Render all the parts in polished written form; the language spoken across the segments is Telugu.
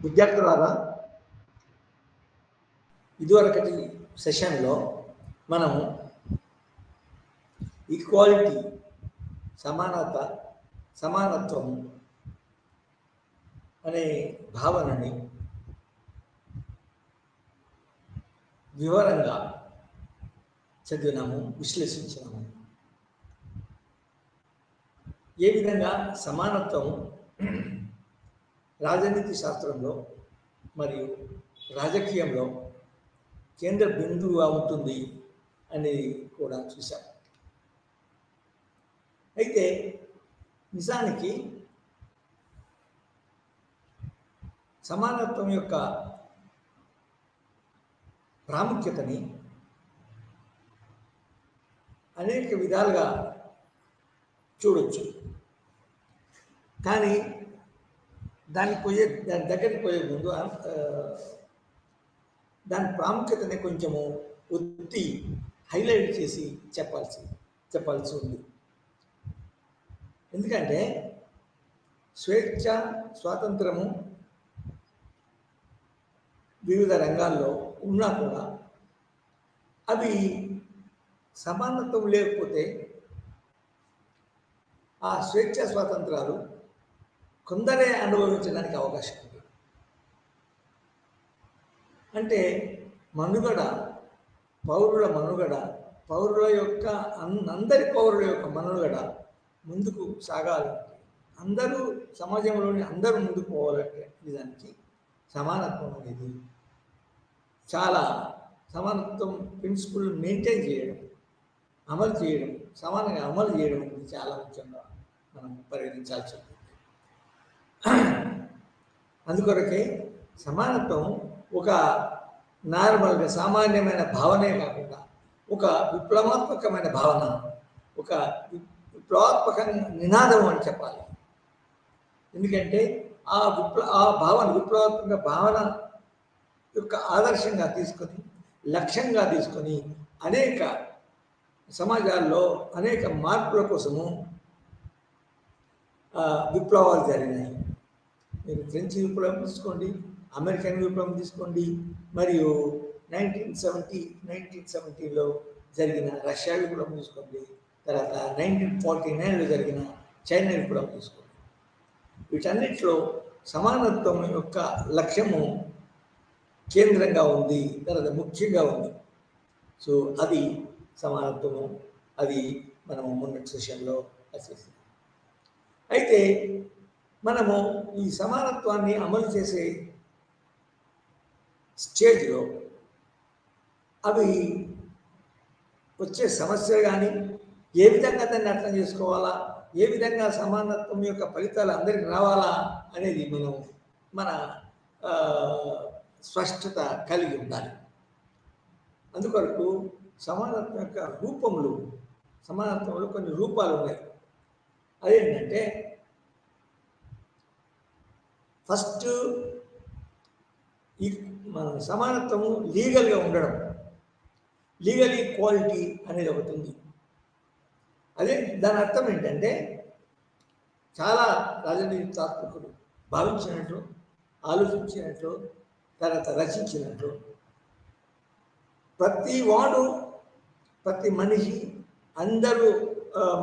విద్యార్థులారా, ఇదివరకటి సెషన్లో మనము ఈక్వాలిటీ, సమానత, సమానత్వం అనే భావనని వివరంగా చదివినాము, విశ్లేషించినాము. ఏ విధంగా సమానత్వం రాజనీతి శాస్త్రంలో మరియు రాజకీయంలో కేంద్ర బిందువుగా ఉంటుంది అనేది కూడా చూశాం. అయితే నిజానికి సమానత్వం యొక్క ప్రాముఖ్యతని అనేక విధాలుగా చూడొచ్చు. కానీ దాని దగ్గరికి పోయే ముందు దాని ప్రాముఖ్యతని కొంచెము ఒత్తి హైలైట్ చేసి చెప్పాల్సి ఉంది. ఎందుకంటే స్వేచ్ఛ, స్వాతంత్రము వివిధ రంగాల్లో ఉన్నా కూడా అవి సమానత్వం లేకపోతే ఆ స్వేచ్ఛ స్వాతంత్రాలు కొందరే అనుభవించడానికి అవకాశం ఉంది. అంటే అందరి పౌరుల యొక్క మనుగడ ముందుకు సాగాలంటే, అందరూ సమాజంలోని అందరూ ముందుకు పోవాలంటే నిజానికి సమానత్వం అనేది చాలా, సమానత్వం ప్రిన్సిపల్ మెయింటైన్ చేయడం, సమానంగా అమలు చేయడం అనేది చాలా ముఖ్యంగా మనం పరిగణించాల్సి ఉంటుంది. అందుకొరకే సమానత్వం ఒక నార్మల్గా సామాన్యమైన భావనే కాకుండా ఒక విప్లవాత్మకమైన భావన, ఒక విప్లవాత్మక నినాదం అని చెప్పాలి. ఎందుకంటే ఆ విప్లవాత్మక భావన యొక్క ఆదర్శంగా తీసుకొని, లక్ష్యంగా తీసుకొని అనేక సమాజాల్లో అనేక మార్పుల కోసము విప్లవాలు జరిగినాయి. మీరు ఫ్రెంచ్ విప్లవం తీసుకోండి, అమెరికన్ విప్లవం తీసుకోండి, మరియు 1970లో జరిగిన రష్యా విప్లవం తీసుకోండి, తర్వాత 1949లో జరిగిన చైనా విప్లవం తీసుకోండి. వీటన్నిటిలో సమానత్వం యొక్క లక్ష్యము కేంద్రంగా ఉంది, తర్వాత ముఖ్యంగా ఉంది. సో అది సమానత్వము, అది మనము మొన్నటి సెషన్లో అసెస్. అయితే మనము ఈ సమానత్వాన్ని అమలు చేసే స్టేజ్లో అవి వచ్చే సమస్యలు కానీ, ఏ విధంగా దాన్ని అర్థం చేసుకోవాలా, ఏ విధంగా సమానత్వం యొక్క ఫలితాలు అందరికీ రావాలా అనేది మన స్పష్టత కలిగి ఉండాలి. అందుకొరకు సమానత్వం యొక్క సమానత్వంలో కొన్ని రూపాలు ఉన్నాయి. అదేంటంటే ఫస్ట్ ఈ సమానత్వము లీగల్గా ఉండడం, లీగల్ ఈక్వాలిటీ అనేది ఒకటి ఉంది. అదే దాని అర్థం ఏంటంటే చాలా రాజనీతి తాత్వికులు భావించినట్లు, ఆలోచించినట్లు, తర్వాత రచించినట్లు ప్రతి మనిషి, అందరూ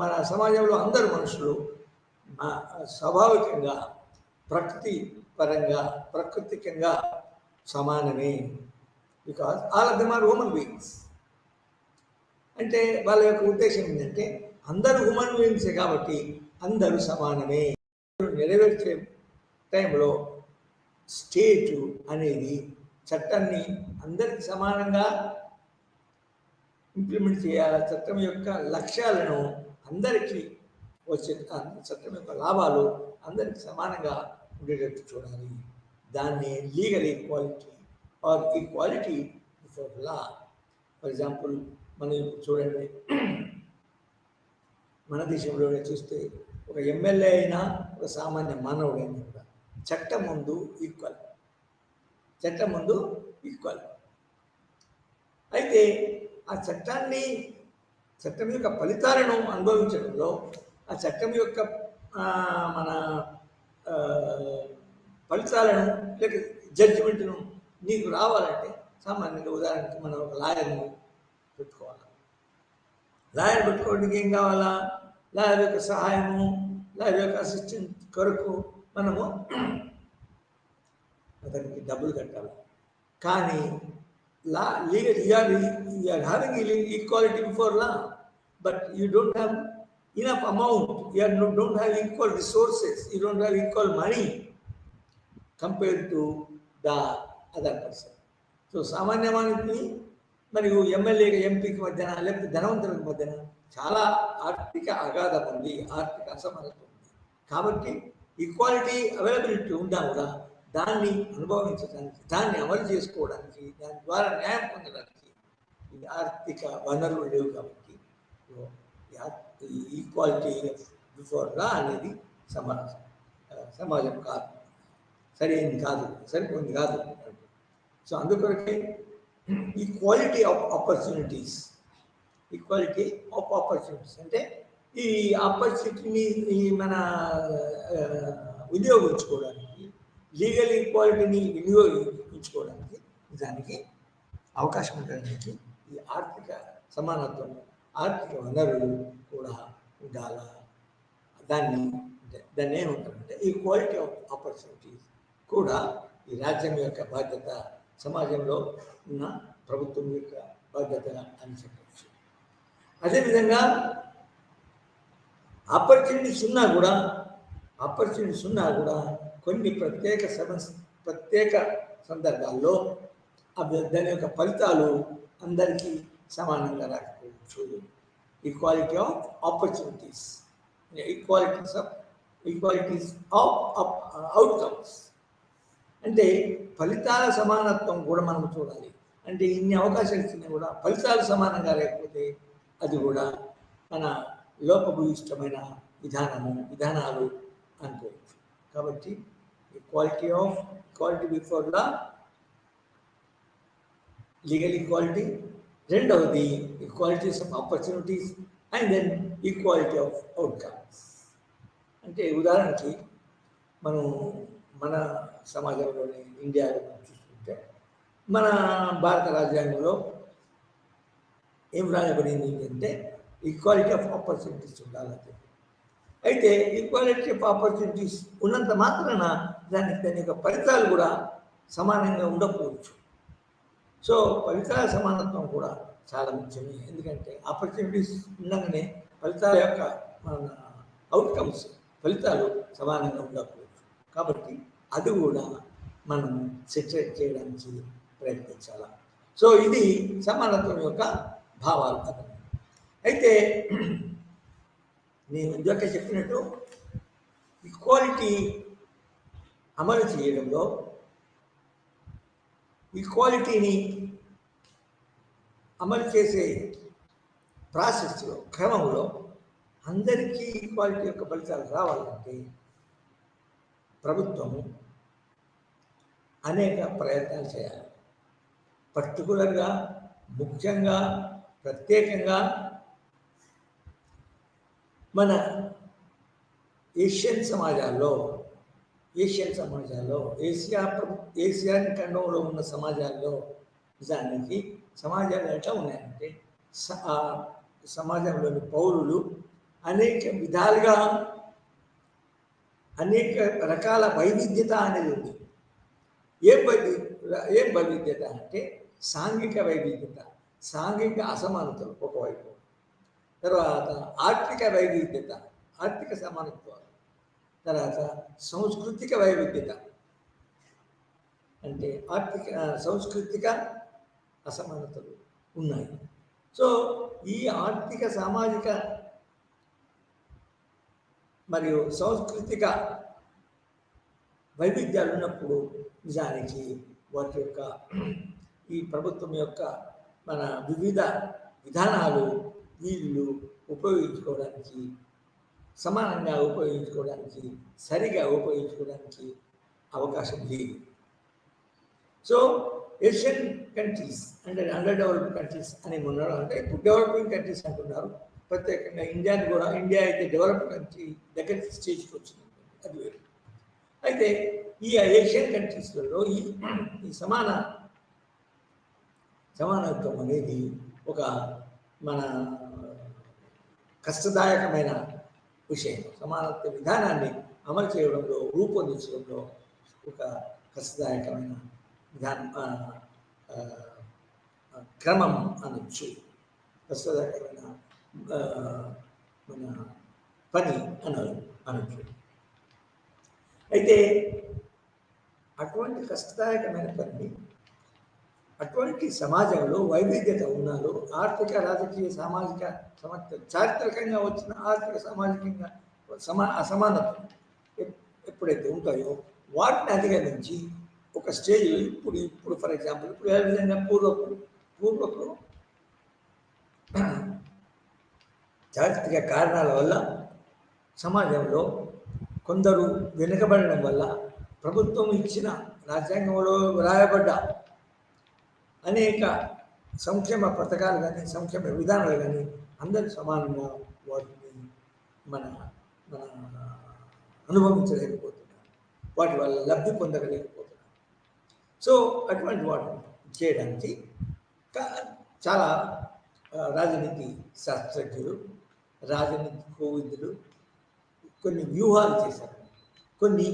మన సమాజంలో అందరు మనుషులు స్వాభావికంగా, ప్రకృతికంగా సమానమే. Because all of them are human beings. అంటే వాళ్ళ యొక్క ఉద్దేశం ఏంటంటే అందరూ హ్యూమన్ బీయింగ్సే కాబట్టి అందరూ సమానమే. నెరవేర్చే టైంలో స్టేటు అనేది చట్టాన్ని అందరికి సమానంగా ఇంప్లిమెంట్ చేయాలి. చట్టం యొక్క లక్ష్యాలను అందరికీ వచ్చే, చట్టం యొక్క లాభాలు అందరికి సమానంగా ఉండేటట్టు చూడాలి. దాన్ని legal equality are equality before law. For example, మనం చూడండి, మన దేశంలోనే చూస్తే ఒక ఎమ్మెల్యే అయినా, ఒక సామాన్య మానవుడైనా కూడా చట్టం ముందు ఈక్వల్. అయితే ఆ చట్టం యొక్క ఫలితాలను అనుభవించడంలో, ఆ చట్టం యొక్క మన ఫలితాలను లేక జడ్జిమెంట్ను నీకు రావాలంటే సామాన్యంగా ఉదాహరణకి మనం ఒక లాయర్ని పెట్టుకోవాలి. లాయర్ పెట్టుకోవడానికి ఏం కావాలా? లాయర్ యొక్క సహాయము, లాయర్ యొక్క అసిస్టెంట్ కొరకు మనము అతనికి డబ్బులు కట్టాలి. కానీ legal, you are having equality before law, but you don't have enough amount, don't have equal resources, you don't have equal money compared to the other person. So సామాన్యమానికి మరియు ఎమ్మెల్యేకి ఎంపీకి మధ్యన లేకపోతే ధనవంతులకు మధ్యన చాలా ఆర్థిక అగాధం ఉంది, ఆర్థిక అసమానత ఉంది. కాబట్టి ఈక్వాలిటీ అవైలబిలిటీ ఉన్నా కూడా దాన్ని అనుభవించడానికి, దాన్ని అమలు చేసుకోవడానికి, దాని ద్వారా న్యాయం పొందడానికి ఈ ఆర్థిక వనరులు లేవు. కాబట్టి ఈక్వాలిటీ బిఫోర్ లా అనేది సమాజం కాదు, సరైనది కాదు, సరిపోయింది కాదు. సో అందుకొరకే ఈక్వాలిటీ ఆఫ్ ఆపర్చునిటీస్ అంటే ఈ ఆపర్చునిటీని మన వినియోగించుకోవడానికి, లీగల్ ఈక్వాలిటీని వినియోగించుకోవడానికి, దానికి అవకాశం ఉండడానికి ఈ ఆర్థిక సమానత్వం, ఆర్థిక వనరులు కూడా ఉండాల. దాన్ని ఏమంటారంటే ఈక్వాలిటీ ఆఫ్ ఆపర్చునిటీస్ కూడా ఈ రాజ్యం యొక్క బాధ్యత, సమాజంలో ఉన్న ప్రభుత్వం యొక్క బాధ్యత అని చెప్పవచ్చు. అదేవిధంగా ఆపర్చునిటీస్ ఉన్నా కూడా కొన్ని ప్రత్యేక సందర్భాల్లో దాని యొక్క ఫలితాలు అందరికీ సమానంగా రాకపోవచ్చు. Equality of opportunities, equalities of outcomes అంటే ఫలితాల సమానత్వం కూడా మనం చూడాలి. అంటే ఇన్ని అవకాశాలు ఇచ్చినా కూడా ఫలితాలు సమానంగా లేకపోతే అది కూడా మన లోపభూయిష్టమైన విధానాలు అనుకోవచ్చు. కాబట్టి equality before law, legal equality, రెండవది equalities of opportunities, and then equality of outcomes. అంటే ఉదాహరణకి మనం మన సమాజంలోని ఇండియాలో చూసుకుంటే మన భారత రాజ్యాంగంలో ఏం రాయబడింది అంటే ఈక్వాలిటీ ఆఫ్ ఆపర్చునిటీస్ ఉండాలని. అయితే ఈక్వాలిటీ ఆఫ్ ఆపర్చునిటీస్ ఉన్నంత మాత్రాన దాని యొక్క ఫలితాలు కూడా సమానంగా ఉండకపోవచ్చు. సో ఫలితాల సమానత్వం కూడా చాలా ముఖ్యమే. ఎందుకంటే ఆపర్చునిటీస్ ఉండగానే ఫలితాల యొక్క అవుట్కమ్స్, ఫలితాలు సమానంగా ఉండకపోవచ్చు. కాబట్టి అది కూడా మనం సెటిల్ చేయడానికి ప్రయత్నించాలి. సో ఇది సమానత్వం యొక్క భావాలు. అయితే నేను ఇందాక చెప్పినట్టు ఈక్వాలిటీ అమలు చేయడంలో, ఈక్వాలిటీని అమలు చేసే ప్రాసెస్లో, క్రమంలో అందరికీ ఈక్వాలిటీ యొక్క ఫలితాలు రావాలంటే ప్రభుత్వము అనేక ప్రయత్నాలు చేయాలి. పర్టికులర్గా, ముఖ్యంగా, ప్రత్యేకంగా మన ఏషియన్ సమాజాల్లో, ఏషియా ఖండంలో ఉన్న సమాజాల్లో నిజానికి సమాజాలు ఎట్లా ఉన్నాయంటే సమాజంలోని పౌరులు అనేక విధాలుగా అనేక రకాల వైవిధ్యత అనేది ఉంది. ఏం వైవిధ్యత అంటే సాంఘిక వైవిధ్యత, సాంఘిక అసమానతలు ఒకవైపు, తర్వాత ఆర్థిక వైవిధ్యత, ఆర్థిక సమానత్వాలు, తర్వాత సాంస్కృతిక వైవిధ్యత అంటే సాంస్కృతిక అసమానతలు ఉన్నాయి. సో ఈ ఆర్థిక, సామాజిక మరియు సాంస్కృతిక వైవిధ్యాలు ఉన్నప్పుడు నిజానికి వాటి యొక్క ఈ ప్రభుత్వం యొక్క మన వివిధ విధానాలు వీళ్ళు ఉపయోగించుకోవడానికి, సమానంగా ఉపయోగించుకోవడానికి, సరిగా ఉపయోగించుకోవడానికి అవకాశం లేదు. సో ఏషియన్ కంట్రీస్ అంటే అండర్ డెవలప్డ్ కంట్రీస్ అని ఉన్నారు. అంటే ఇప్పుడు డెవలపింగ్ కంట్రీస్ అంటున్నారు. ప్రత్యేకంగా ఇండియాని కూడా, ఇండియా అయితే డెవలప్డ్ కంట్రీ దగ్గర స్టేజ్కి వచ్చింది, అది వేరు. అయితే ఈ ఏషియన్ కంట్రీస్లలో ఈ సమానత్వం అనేది ఒక మన కష్టదాయకమైన విషయం. సమానత్వ విధానాన్ని అమలు చేయడంలో, రూపొందించడంలో ఒక కష్టదాయకమైన క్రమం అనొచ్చు, కష్టదాయకమైన మన పని అనొచ్చు. అయితే అటువంటి కష్టదాయకమైన పని, అటువంటి సమాజంలో వైవిధ్యత ఉన్నాలో, ఆర్థిక, రాజకీయ, సామాజిక చారిత్రకంగా వచ్చిన ఆర్థిక, సామాజికంగా అసమానతలు ఎప్పుడైతే ఉంటాయో వాటిని అధిగమించి ఒక స్టేజ్ ఇప్పుడు ఫర్ ఎగ్జాంపుల్ ఇప్పుడు ఏ విధంగా పూర్వపు చారిత్రక కారణాల వల్ల సమాజంలో కొందరు వెనుకబడడం వల్ల ప్రభుత్వం ఇచ్చిన రాజ్యాంగంలో రాయబడ్డ అనేక సంక్షేమ పథకాలు కానీ సంక్షేమ విధానాలు కానీ అందరూ సమానంగా వాటిని మన అనుభవించలేకపోతున్నారు, వాటి వల్ల లబ్ధి పొందలేకపోతున్నారు. సో అటువంటి వాటిని చేయడానికి చాలా రాజనీతి శాస్త్రజ్ఞులు, రాజనీతి కోవిదులు కొన్ని వ్యూహాలు చేశారు. కొన్ని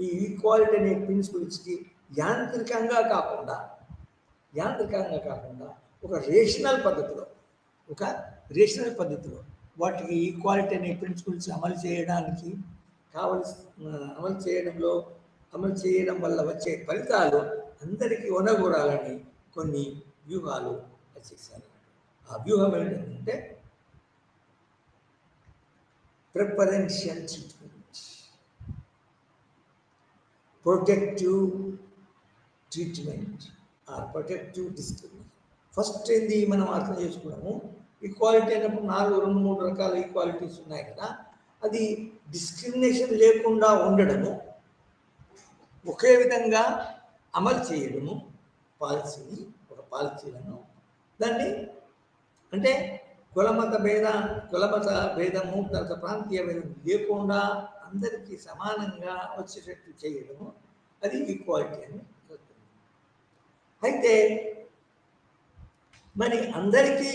ఈ ఈక్వాలిటీ అనే ప్రిన్సిపల్స్కి యాంత్రికంగా కాకుండా ఒక రేషనల్ పద్ధతిలో వాటికి ఈక్వాలిటీ అనే ప్రిన్సిపల్స్ అమలు చేయడం వల్ల వచ్చే ఫలితాలు అందరికీ ఒనగూడాలని కొన్ని వ్యూహాలు చేశారు. ఆ వ్యూహం ఏంటంటే preferential treatment, protective treatment or protective discrimination. First ఏంది మనం అర్థం చేసుకున్నాము, ఈక్వాలిటీ అయినప్పుడు 2-3 రకాల ఈక్వాలిటీస్ ఉన్నాయి కదా, అది డిస్క్రిమినేషన్ లేకుండా ఉండడము, ఒకే విధంగా అమలు చేయడము పాలసీలను దాన్ని అంటే కులమత భేదము, తర్వాత ప్రాంతీయ భేదం లేకుండా అందరికీ సమానంగా వచ్చేటట్టు చేయడము, అది ఈక్వాలిటీ అని. అయితే మరి అందరికీ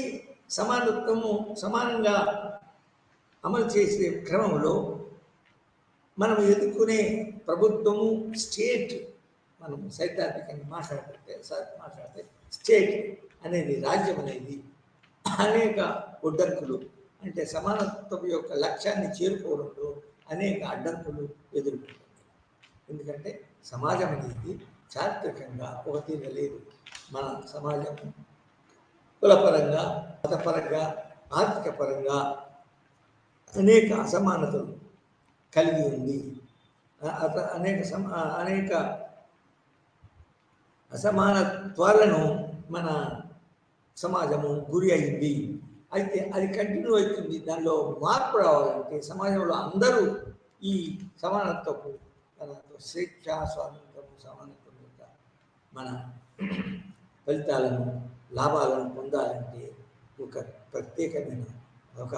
సమానంగా అమలు చేసే క్రమంలో మనం ఎదుర్కొనే ప్రభుత్వము, స్టేట్, మనం సైద్ధాంతికంగా మాట్లాడితే స్టేట్ అనేది, రాజ్యం అనేది అనేక అడ్డంకులు, అంటే సమానత్వం యొక్క లక్ష్యాన్ని చేరుకోవడంలో అనేక అడ్డంకులు ఎదుర్కొంటుంది. ఎందుకంటే సమాజం అనేది చారిత్రకంగా ఒక తీరు లేదు. మన సమాజం కులపరంగా, మతపరంగా, ఆర్థిక పరంగా అనేక అసమానతలు కలిగి ఉంది. అనేక అసమానత్వాలను మన సమాజము గురి అయింది. అయితే అది కంటిన్యూ అవుతుంది. దానిలో మార్పు రావాలంటే సమాజంలో అందరూ ఈ సమానత్వపు స్వేచ్ఛ, స్వాతంత్రము, సమానత్వం యొక్క మన ఫలితాలను, లాభాలను పొందాలంటే ఒక ప్రత్యేకమైన ఒక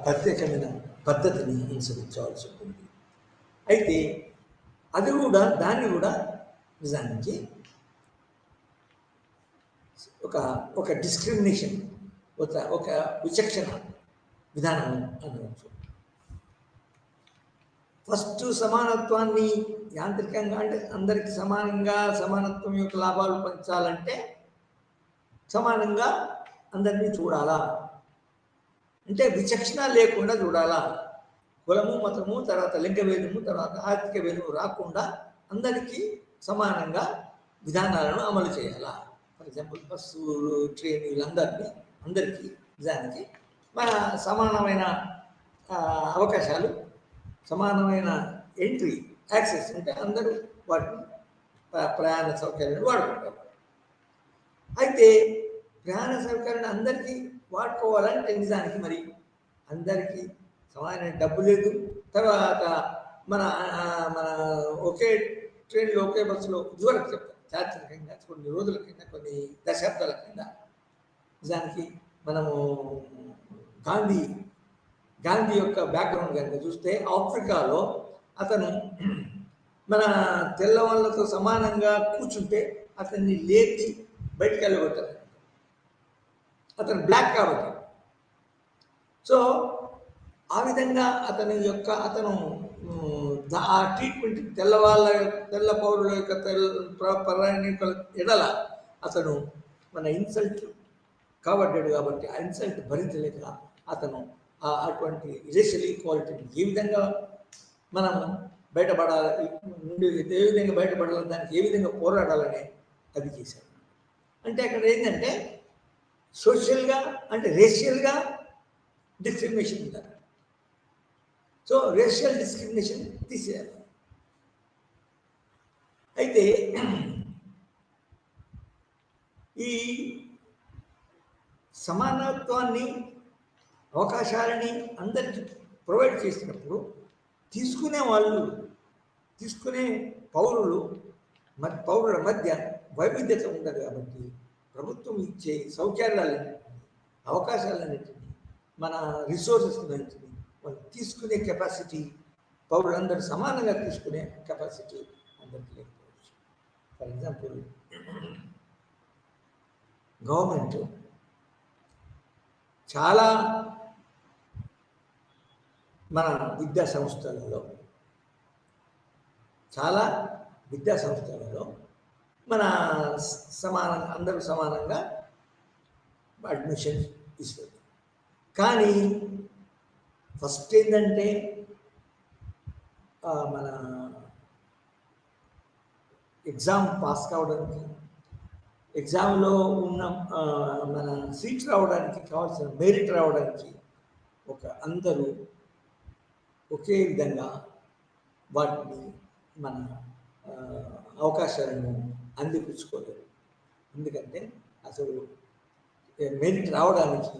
ప్రత్యేకమైన పద్ధతిని అనుసరించవలసి ఉంటుంది. అయితే దాన్ని కూడా నిజానికి ఒక డిస్క్రిమినేషన్, ఒక విచక్షణ విధానం అనవచ్చు. ఫస్ట్ సమానత్వాన్ని యాంత్రికంగా, అంటే అందరికీ సమానత్వం యొక్క లాభాలు పంచాలంటే సమానంగా అందరినీ చూడాలా, అంటే విచక్షణ లేకుండా చూడాలా. కులము, మతము, తర్వాత లింగ భేదము, తర్వాత ఆర్థిక భేదము రాకుండా అందరికీ సమానంగా విధానాలను అమలు చేయాలా. ఫర్ ఎగ్జాంపుల్ బస్సు, ట్రైన్, అందరికీ నిజానికి మన సమానమైన అవకాశాలు, సమానమైన ఎంట్రీ, యాక్సెస్ ఉంటే అందరూ వాటిని ప్రయాణ సౌకర్యాలు వాడుకుంటారు. అయితే ప్రయాణ సౌకర్యాన్ని అందరికీ వాడుకోవాలంటే నిజానికి మరి అందరికీ సమానమైన డబ్బు లేదు. తర్వాత మన ఒకే ట్రైన్లో, ఒకే బస్సులో ఇదివరకు చెప్తాం చారిత్రకంగా కొన్ని రోజుల కింద, కొన్ని దశాబ్దాల కింద నిజానికి మనము గాంధీ గాంధీ యొక్క బ్యాక్గ్రౌండ్ కనుక చూస్తే ఆఫ్రికాలో అతను మన తెల్ల వాళ్ళతో సమానంగా కూర్చుంటే అతన్ని లేపి బయటికి వెళ్ళగొట్టారు. అతను బ్లాక్ కాబట్టి. సో ఆ విధంగా అతను ఆ ట్రీట్మెంట్ తెల్ల పౌరుల యొక్క ప్రయాణికుల ఎడల అతను మన ఇన్సల్ట్ కాబడ్డాడు కాబట్టి ఆ ఇన్సల్ట్ భరించలేక అతను అటువంటి రేషియల్ ఈక్వాలిటీని ఏ విధంగా మనం బయటపడాలి నుండి ఏ విధంగా బయటపడాలి, దానికి ఏ విధంగా పోరాడాలని అది చేశాడు. అంటే అక్కడ ఏంటంటే సోషల్గా అంటే రేషియల్గా డిస్క్రిమినేషన్ ఉండాలి. సో రేషియల్ డిస్క్రిమినేషన్ తీసేయాలి. అయితే ఈ సమానత్వాన్ని అవకాశాలని అందరికీ ప్రొవైడ్ చేసినప్పుడు తీసుకునే పౌరుల మధ్య వైవిధ్యత ఉండదు కాబట్టి ప్రభుత్వం ఇచ్చే సౌకర్యాలన్నింటినీ, అవకాశాలన్నింటినీ, మన రిసోర్సెస్ అన్నింటినీ వాళ్ళు తీసుకునే కెపాసిటీ, పౌరులందరూ సమానంగా తీసుకునే కెపాసిటీ అందరికీ లేకపోవచ్చు. ఫర్ ఎగ్జాంపుల్, గవర్నమెంట్ చాలా మన విద్యా సంస్థలలో మన అందరూ సమానంగా అడ్మిషన్ ఇస్తుంది. కానీ ఫస్ట్ ఏంటంటే మన ఎగ్జామ్ పాస్ కావడానికి, ఎగ్జామ్లో ఉన్న మన సీట్ రావడానికి కావాల్సిన మెరిట్ రావడానికి అందరూ ఒకే విధంగా వాటిని మన అవకాశాలను అందిపుచ్చుకోలేరు. ఎందుకంటే అసలు మెరిట్ కావడానికి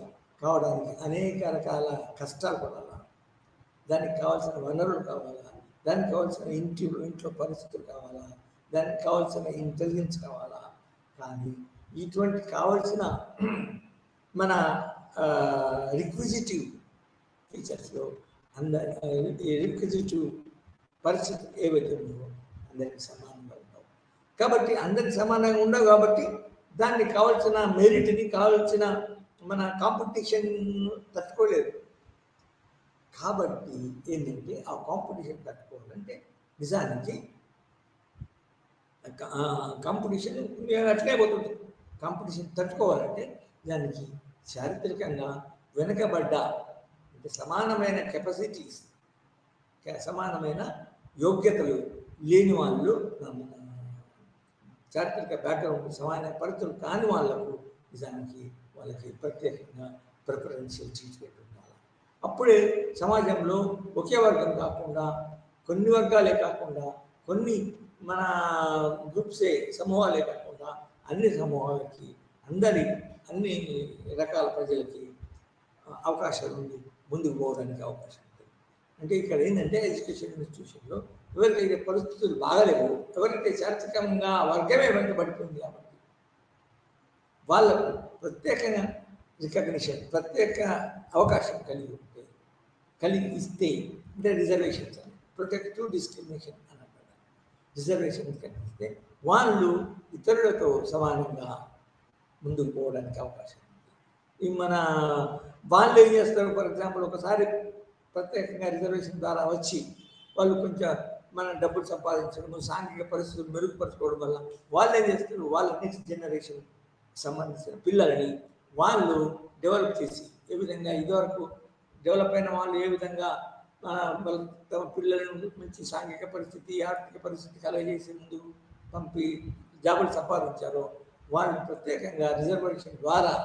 అనేక రకాల కష్టాలు పడాలా, దానికి కావాల్సిన వనరులు కావాలా, దానికి కావాల్సిన ఇంట్లో పరిస్థితులు కావాలా, దానికి కావాల్సిన ఇంటెలిజెన్స్ కావాలా. కానీ ఇటువంటి కావాల్సిన మన రిక్విజిటివ్ ఫీచర్స్లో రిక్విజిటివ్ పరిస్థితి ఏవైతే ఉన్నాయో అందరికి సమానంగా ఉండవు. కాబట్టి అందరికి సమానంగా ఉండవు కాబట్టి దానికి కావాల్సిన మెరిట్ని, కావాల్సిన మన కాంపిటీషన్ తట్టుకోలేదు. కాబట్టి ఏంటంటే ఆ కాంపిటీషన్ తట్టుకోవాలంటే నిజానికి కాంపిటీషన్ అట్లే పోతుంది. కాంపిటీషన్ తట్టుకోవాలంటే దానికి చారిత్రకంగా వెనుకబడ్డ అంటే సమానమైన కెపాసిటీస్, సమానమైన యోగ్యతలు లేని వాళ్ళు, చారిత్రక బ్యాక్గ్రౌండ్ సమాన పరిస్థితులు కాని వాళ్ళకు నిజానికి వాళ్ళకి ప్రత్యేకంగా ప్రిఫరెన్షియల్ ట్రీట్మెంట్ ఉండాలి. అప్పుడే సమాజంలో ఒకే వర్గం కాకుండా, కొన్ని వర్గాలే కాకుండా, కొన్ని మన గ్రూప్సే సమూహాలే కాకుండా అన్ని సమూహాలకి, అన్ని రకాల ప్రజలకి అవకాశాలు ఉంది, ముందుకు పోవడానికి అవకాశం ఉంటుంది. అంటే ఇక్కడ ఏంటంటే ఎడ్యుకేషన్ ఇన్స్టిట్యూషన్లో ఎవరికైతే పరిస్థితులు బాగలేవు, ఎవరికైతే చారిత్రకంగా వర్గమే వెంటబడుతుంది కాబట్టి వాళ్ళకు ప్రత్యేకంగా రికగ్నిషన్, ప్రత్యేక అవకాశం కలిగి ఇస్తే అంటే రిజర్వేషన్స్ అని, ప్రొటెక్టివ్ డిస్క్రిమినేషన్ అన్నమాట. రిజర్వేషన్ కల్పిస్తే వాళ్ళు ఇతరులతో సమానంగా ముందుకు పోవడానికి అవకాశం ఉంది. వాళ్ళు ఏం చేస్తారు, ఫర్ ఎగ్జాంపుల్ ఒకసారి ప్రత్యేకంగా రిజర్వేషన్ ద్వారా వచ్చి వాళ్ళు కొంచెం మన డబ్బులు సంపాదించడం, సాంఘిక పరిస్థితులు మెరుగుపరచుకోవడం వల్ల వాళ్ళు ఏం చేస్తారు, వాళ్ళ నెక్స్ట్ జనరేషన్ సంబంధించిన పిల్లలని వాళ్ళు డెవలప్ చేసి, ఏ విధంగా ఇదివరకు డెవలప్ అయిన వాళ్ళు ఏ విధంగా వాళ్ళ తమ పిల్లలను మంచి సాంఘిక పరిస్థితి, ఆర్థిక పరిస్థితి కలగజేసి ముందు పంపి జాబులు సంపాదించారో వాళ్ళు ప్రత్యేకంగా రిజర్వేషన్ ద్వారా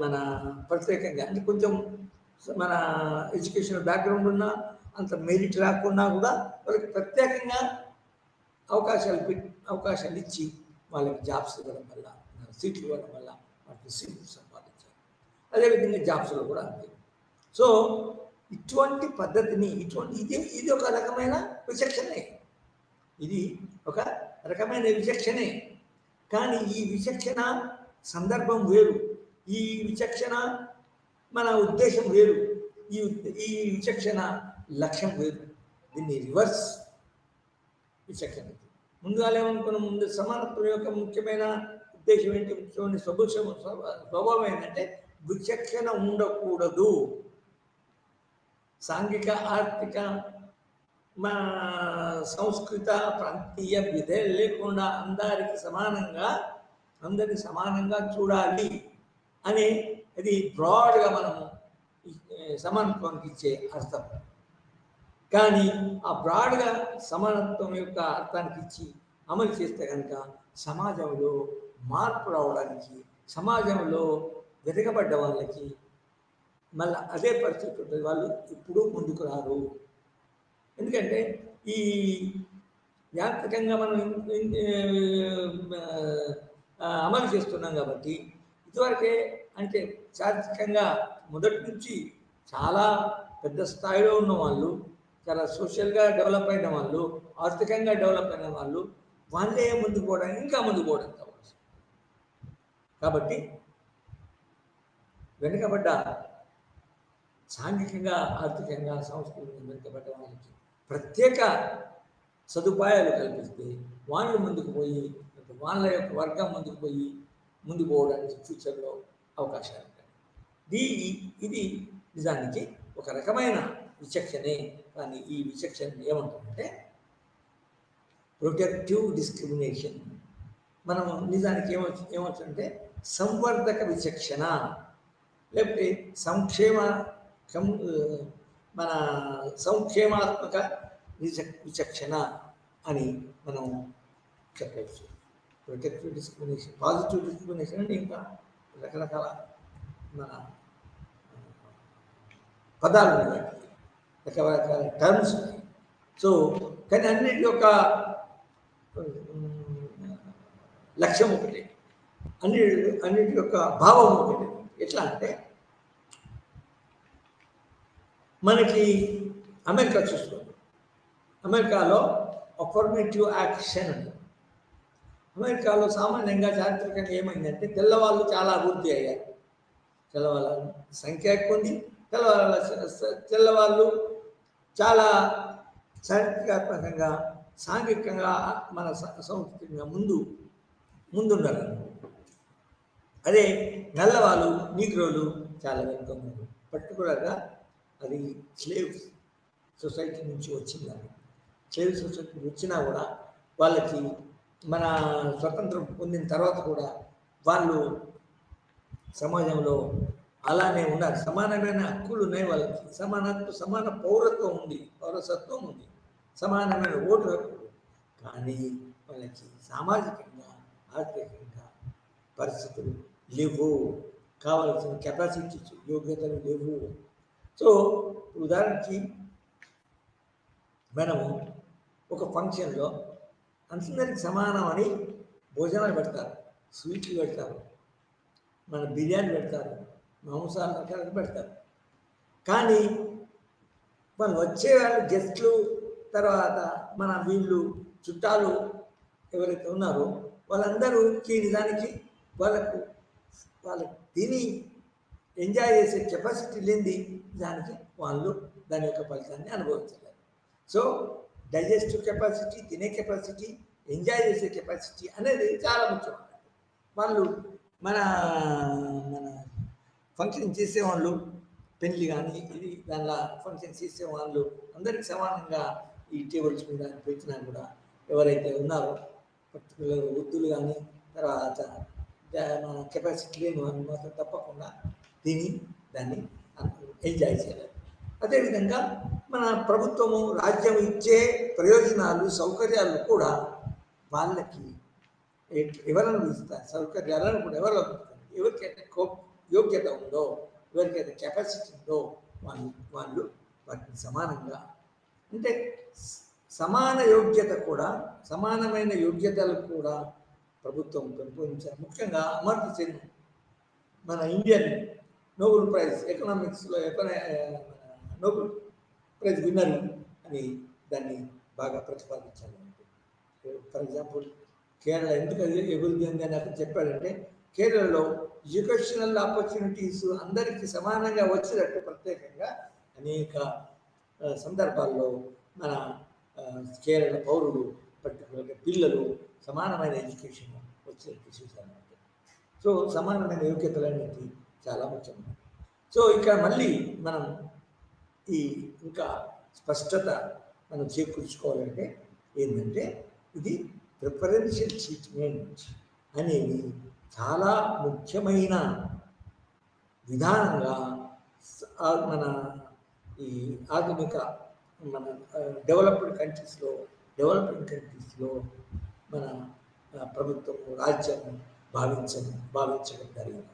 మన ప్రత్యేకంగా అంటే కొంచెం మన ఎడ్యుకేషనల్ బ్యాక్గ్రౌండ్ ఉన్నా, అంత మెరిట్ రాకున్నా కూడా వాళ్ళకి ప్రత్యేకంగా అవకాశాలు ఇచ్చి వాళ్ళకి జాబ్స్ ఇవ్వడం వల్ల, సీట్లు ఇవ్వడం వల్ల వాటికి సీట్లు సంపాదించారు. అదేవిధంగా జాబ్స్లో కూడా అంతే. సో ఇటువంటి పద్ధతిని ఇది ఒక రకమైన విచక్షణే. కానీ ఈ విచక్షణ సందర్భం వేరు, ఈ విచక్షణ మన ఉద్దేశం వేరు, ఈ ఈ విచక్షణ లక్ష్యం వేరు. దీన్ని రివర్స్ విచక్షణ. ముందుగా ఏమనుకున్నాం, ముందు సమానత్వం యొక్క ముఖ్యమైన ఉద్దేశం ఏంటి, ముఖ్యమైన స్వభావం ఏంటంటే విచక్షణ ఉండకూడదు. సాంఘిక, ఆర్థిక, మన సంస్కృత, ప్రాంతీయ విధేలు లేకుండా అందరినీ సమానంగా చూడాలి అని అది బ్రాడ్గా మనము సమానత్వానికి ఇచ్చే అర్థం. కానీ ఆ బ్రాడ్గా సమానత్వం యొక్క అర్థానికి ఇచ్చి అమలు చేస్తే కనుక సమాజంలో మార్పు రావడానికి, సమాజంలో వెతకబడ్డ వాళ్ళకి మళ్ళీ అదే పరిస్థితి ఉంటుంది, వాళ్ళు ఇప్పుడు ముందుకు రారు. ఎందుకంటే ఈ యాంత్రికంగా మనం అమలు చేస్తున్నాం కాబట్టి, ఇదివరకే అంటే చారిత్రకంగా మొదటి నుంచి చాలా పెద్ద స్థాయిలో ఉన్న వాళ్ళు, చాలా సోషల్గా డెవలప్ అయిన వాళ్ళు, ఆర్థికంగా డెవలప్ అయిన వాళ్ళు, వాళ్ళే ముందుకు పోవడానికి, ఇంకా ముందుకు పోవడం కావచ్చు. కాబట్టి వెనుకబడ్డ సాంఘికంగా, ఆర్థికంగా, సాంస్కృతికంగా వెనుకబడ్డ వాళ్ళకి ప్రత్యేక సదుపాయాలు కల్పిస్తే వాళ్ళు ముందుకు పోయి, వాళ్ళ యొక్క వర్గం ముందుకు పోయి ముందుకు పోవడానికి ఫ్యూచర్లో అవకాశాలు ఉంటాయి. ఇది నిజానికి ఒక రకమైన విచక్షణే. కానీ ఈ విచక్షణ ఏమంటుందంటే ప్రొటెక్టివ్ డిస్క్రిమినేషన్. మనం నిజానికి ఏమవుతుందంటే సంవర్ధక విచక్షణ, లేకపోతే మన సంక్షేమాత్మక విచక్షణ అని మనం చెప్పవచ్చు. ప్రొటెక్టివ్ డిస్క్రిమినేషన్, పాజిటివ్ డిస్క్రిమినేషన్ అంటే ఇంకా రకరకాల మన పదాలు ఉన్నాయి, రకరకాల టర్మ్స్ ఉన్నాయి. సో కానీ అన్నిటి యొక్క లక్ష్యం ఒకటి, అన్నిటి యొక్క భావం ఒకటి. ఎట్లా అంటే మనకి అమెరికా చూసుకోండి. అమెరికాలో అఫర్మేటివ్ యాక్షన్ అంటే, అమెరికాలో సామాన్యంగా చారిత్రకంగా ఏమైందంటే తెల్లవాళ్ళు చాలా అభివృద్ధి అయ్యారు. తెల్లవాళ్ళ సంఖ్య ఎక్కువ ఉంది, తెల్లవాళ్ళు చాలా చారిత్రాత్మకంగా, సాంఘికంగా, మన సంస్కృతిగా ముందున్నారు. అదే నల్లవాళ్ళు, నీగ్రోలు చాలా వెనుకన్నారు. పర్టికులర్గా అది స్లేవ్ సొసైటీ నుంచి వచ్చిందని. స్లేవ్ సొసైటీ వచ్చినా కూడా వాళ్ళకి మన స్వతంత్రం పొందిన తర్వాత కూడా వాళ్ళు సమాజంలో అలానే ఉన్నారు. సమానమైన హక్కులు ఉన్నాయి వాళ్ళకి, సమాన పౌరసత్వం ఉంది, సమానమైన ఓటు హక్కులు. కానీ వాళ్ళకి సామాజికంగా, ఆర్థికంగా పరిస్థితులు లేవు, కావాల్సిన కెపాసిటీస్, యోగ్యతలు లేవు. సో ఉదాహరణకి మనము ఒక ఫంక్షన్లో అందరికి సమానం అని భోజనాలు పెడతారు, స్వీట్లు పెడతారు, మన బిర్యానీ పెడతారు, మాంసాలు రకాలు పెడతారు. కానీ వాళ్ళు వచ్చే వాళ్ళు గెస్ట్లు, తర్వాత మన వీళ్ళు చుట్టాలు ఎవరైతే ఉన్నారో వాళ్ళందరూకి నిజానికి వాళ్ళకు తిని ఎంజాయ్ చేసే కెపాసిటీ లేనిది దానికి వాళ్ళు దాని యొక్క ఫలితాన్ని అనుభవించలేరు. సో డైజెస్టివ్ కెపాసిటీ, తినే కెపాసిటీ, ఎంజాయ్ చేసే కెపాసిటీ అనేది చాలా ముఖ్యం. వాళ్ళు మన ఫంక్షన్ చేసేవాళ్ళు, పెళ్ళి కానీ ఇది దానిలో ఫంక్షన్ చేసేవాళ్ళు అందరికీ సమానంగా ఈ టేబుల్స్ మీద పెట్టినా కూడా ఎవరైతే ఉన్నారో పర్టికులర్ వృద్ధులు కానీ, తర్వాత మన కెపాసిటీ లేని వాళ్ళు మాత్రం తప్పకుండా దాన్ని ఎంజాయ్ చేయాలి. అదేవిధంగా మన ప్రభుత్వము, రాజ్యం ఇచ్చే ప్రయోజనాలు, సౌకర్యాలు కూడా వాళ్ళకి ఎవరైనా ఇస్తారు. సౌకర్యాలను కూడా ఎవరికైతే యోగ్యత ఉందో, ఎవరికైతే కెపాసిటీ ఉందో వాళ్ళు వాటిని సమానంగా, అంటే సమాన యోగ్యత కూడా, సమానమైన యోగ్యతలు కూడా ప్రభుత్వం పెంపొందించారు. ముఖ్యంగా అమర్త్య సేన్ మన ఇండియన్ నోబెల్ ప్రైజ్ ఎకనామిక్స్లో నోబెల్ ప్రైజ్ విన్నర్ అని దాన్ని బాగా ప్రతిపాదించాలి. ఫర్ ఎగ్జాంపుల్ కేరళ ఎందుకు అభివృద్ధి చెంది అని అతను చెప్పాడంటే, కేరళలో ఎడ్యుకేషనల్ ఆపర్చునిటీస్ అందరికీ సమానంగా వచ్చేటట్టు ప్రత్యేకంగా అనేక సందర్భాల్లో మన కేరళ పౌరులు, పర్టికులర్గా పిల్లలు సమానమైన ఎడ్యుకేషన్ వచ్చేటట్టు చూశారన్నమాట. సో సమానమైన యోగ్యతలు అనేది చాలా ముఖ్యమైనది. సో ఇక మళ్ళీ మనం ఈ ఇంకా స్పష్టత మనం చేకూర్చుకోవాలంటే ఏంటంటే, ఇది ప్రిఫరెన్షియల్ ట్రీట్మెంట్ అనేది చాలా ముఖ్యమైన విధానంగా మన ఈ ఆధునిక మన డెవలపింగ్ కంట్రీస్లో మన ప్రభుత్వం, రాజ్యం భావించడం జరిగింది.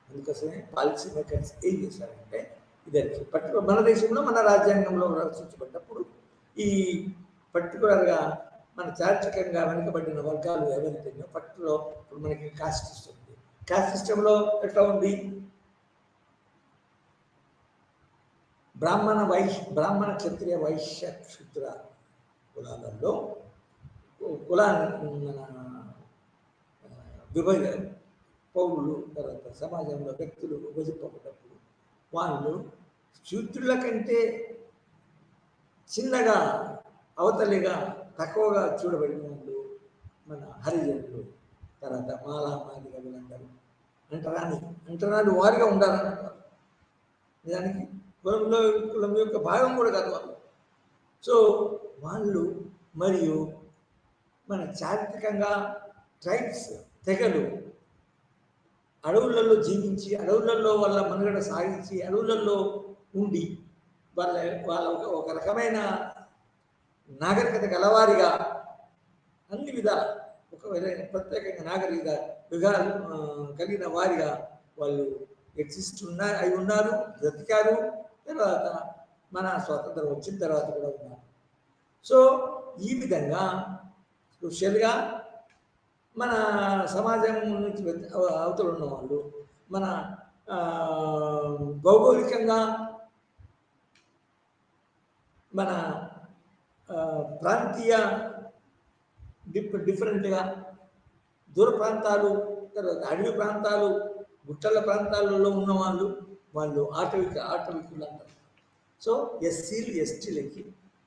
అందుకోసమే పాలసీ మేకర్స్ ఏం చేశారంటే, ఇద్దరికి పర్టికులర్ మన దేశంలో మన రాజ్యాంగంలో రచించబడ్డప్పుడు ఈ పర్టికులర్గా మన చారిత్రకంగా వెనుకబడిన వర్గాలు ఎవరైతే పర్టికులర్ ఇప్పుడు మనకి కాస్ట్ సిస్టమ్ ఉంది. కాస్ట్ సిస్టంలో ఎట్లా ఉంది? బ్రాహ్మణ క్షత్రియ వైశ్య శూద్ర కులాలలో కులాన్ని మన పౌరులు తర్వాత సమాజంలో వ్యక్తులు విభజింపబడ్డప్పుడు వాళ్ళు శూద్రుల కంటే చిన్నగా అవతలిగా తక్కువగా చూడబడిన వాళ్ళు మన హరిజనులు, తర్వాత మాదిగ వీళ్ళందరూ అంటరాని వారిగా ఉండాలన్నారు. నిజానికి కులం యొక్క భాగం కూడా కాదు వాళ్ళు. సో వాళ్ళు మరియు మన చారిత్రకంగా ట్రైబ్స్, తెగలు అడవులలో జీవించి, అడవులలో వాళ్ళ మనుగడ సాగించి, అడవులలో ఉండి వాళ్ళ ఒక రకమైన నాగరికత గలవారిగా అన్ని విధాల ఒక ప్రత్యేకంగా నాగరికత విధాలు కలిగిన వారిగా వాళ్ళు అయి ఉన్నారు, బ్రతికారు. తర్వాత మన స్వాతంత్రం వచ్చిన తర్వాత కూడా ఉన్నారు. సో ఈ విధంగా సోషల్గా మన సమాజం నుంచి అవతల ఉన్న వాళ్ళు, మన భౌగోళికంగా మన ప్రాంతీయ డిఫరెంట్గా దూర ప్రాంతాలు, తర్వాత అడవి ప్రాంతాలు, గుట్టల ప్రాంతాలలో ఉన్నవాళ్ళు వాళ్ళు ఆటవికులు అంటారు. సో ఎస్సీలు, ఎస్టీలకి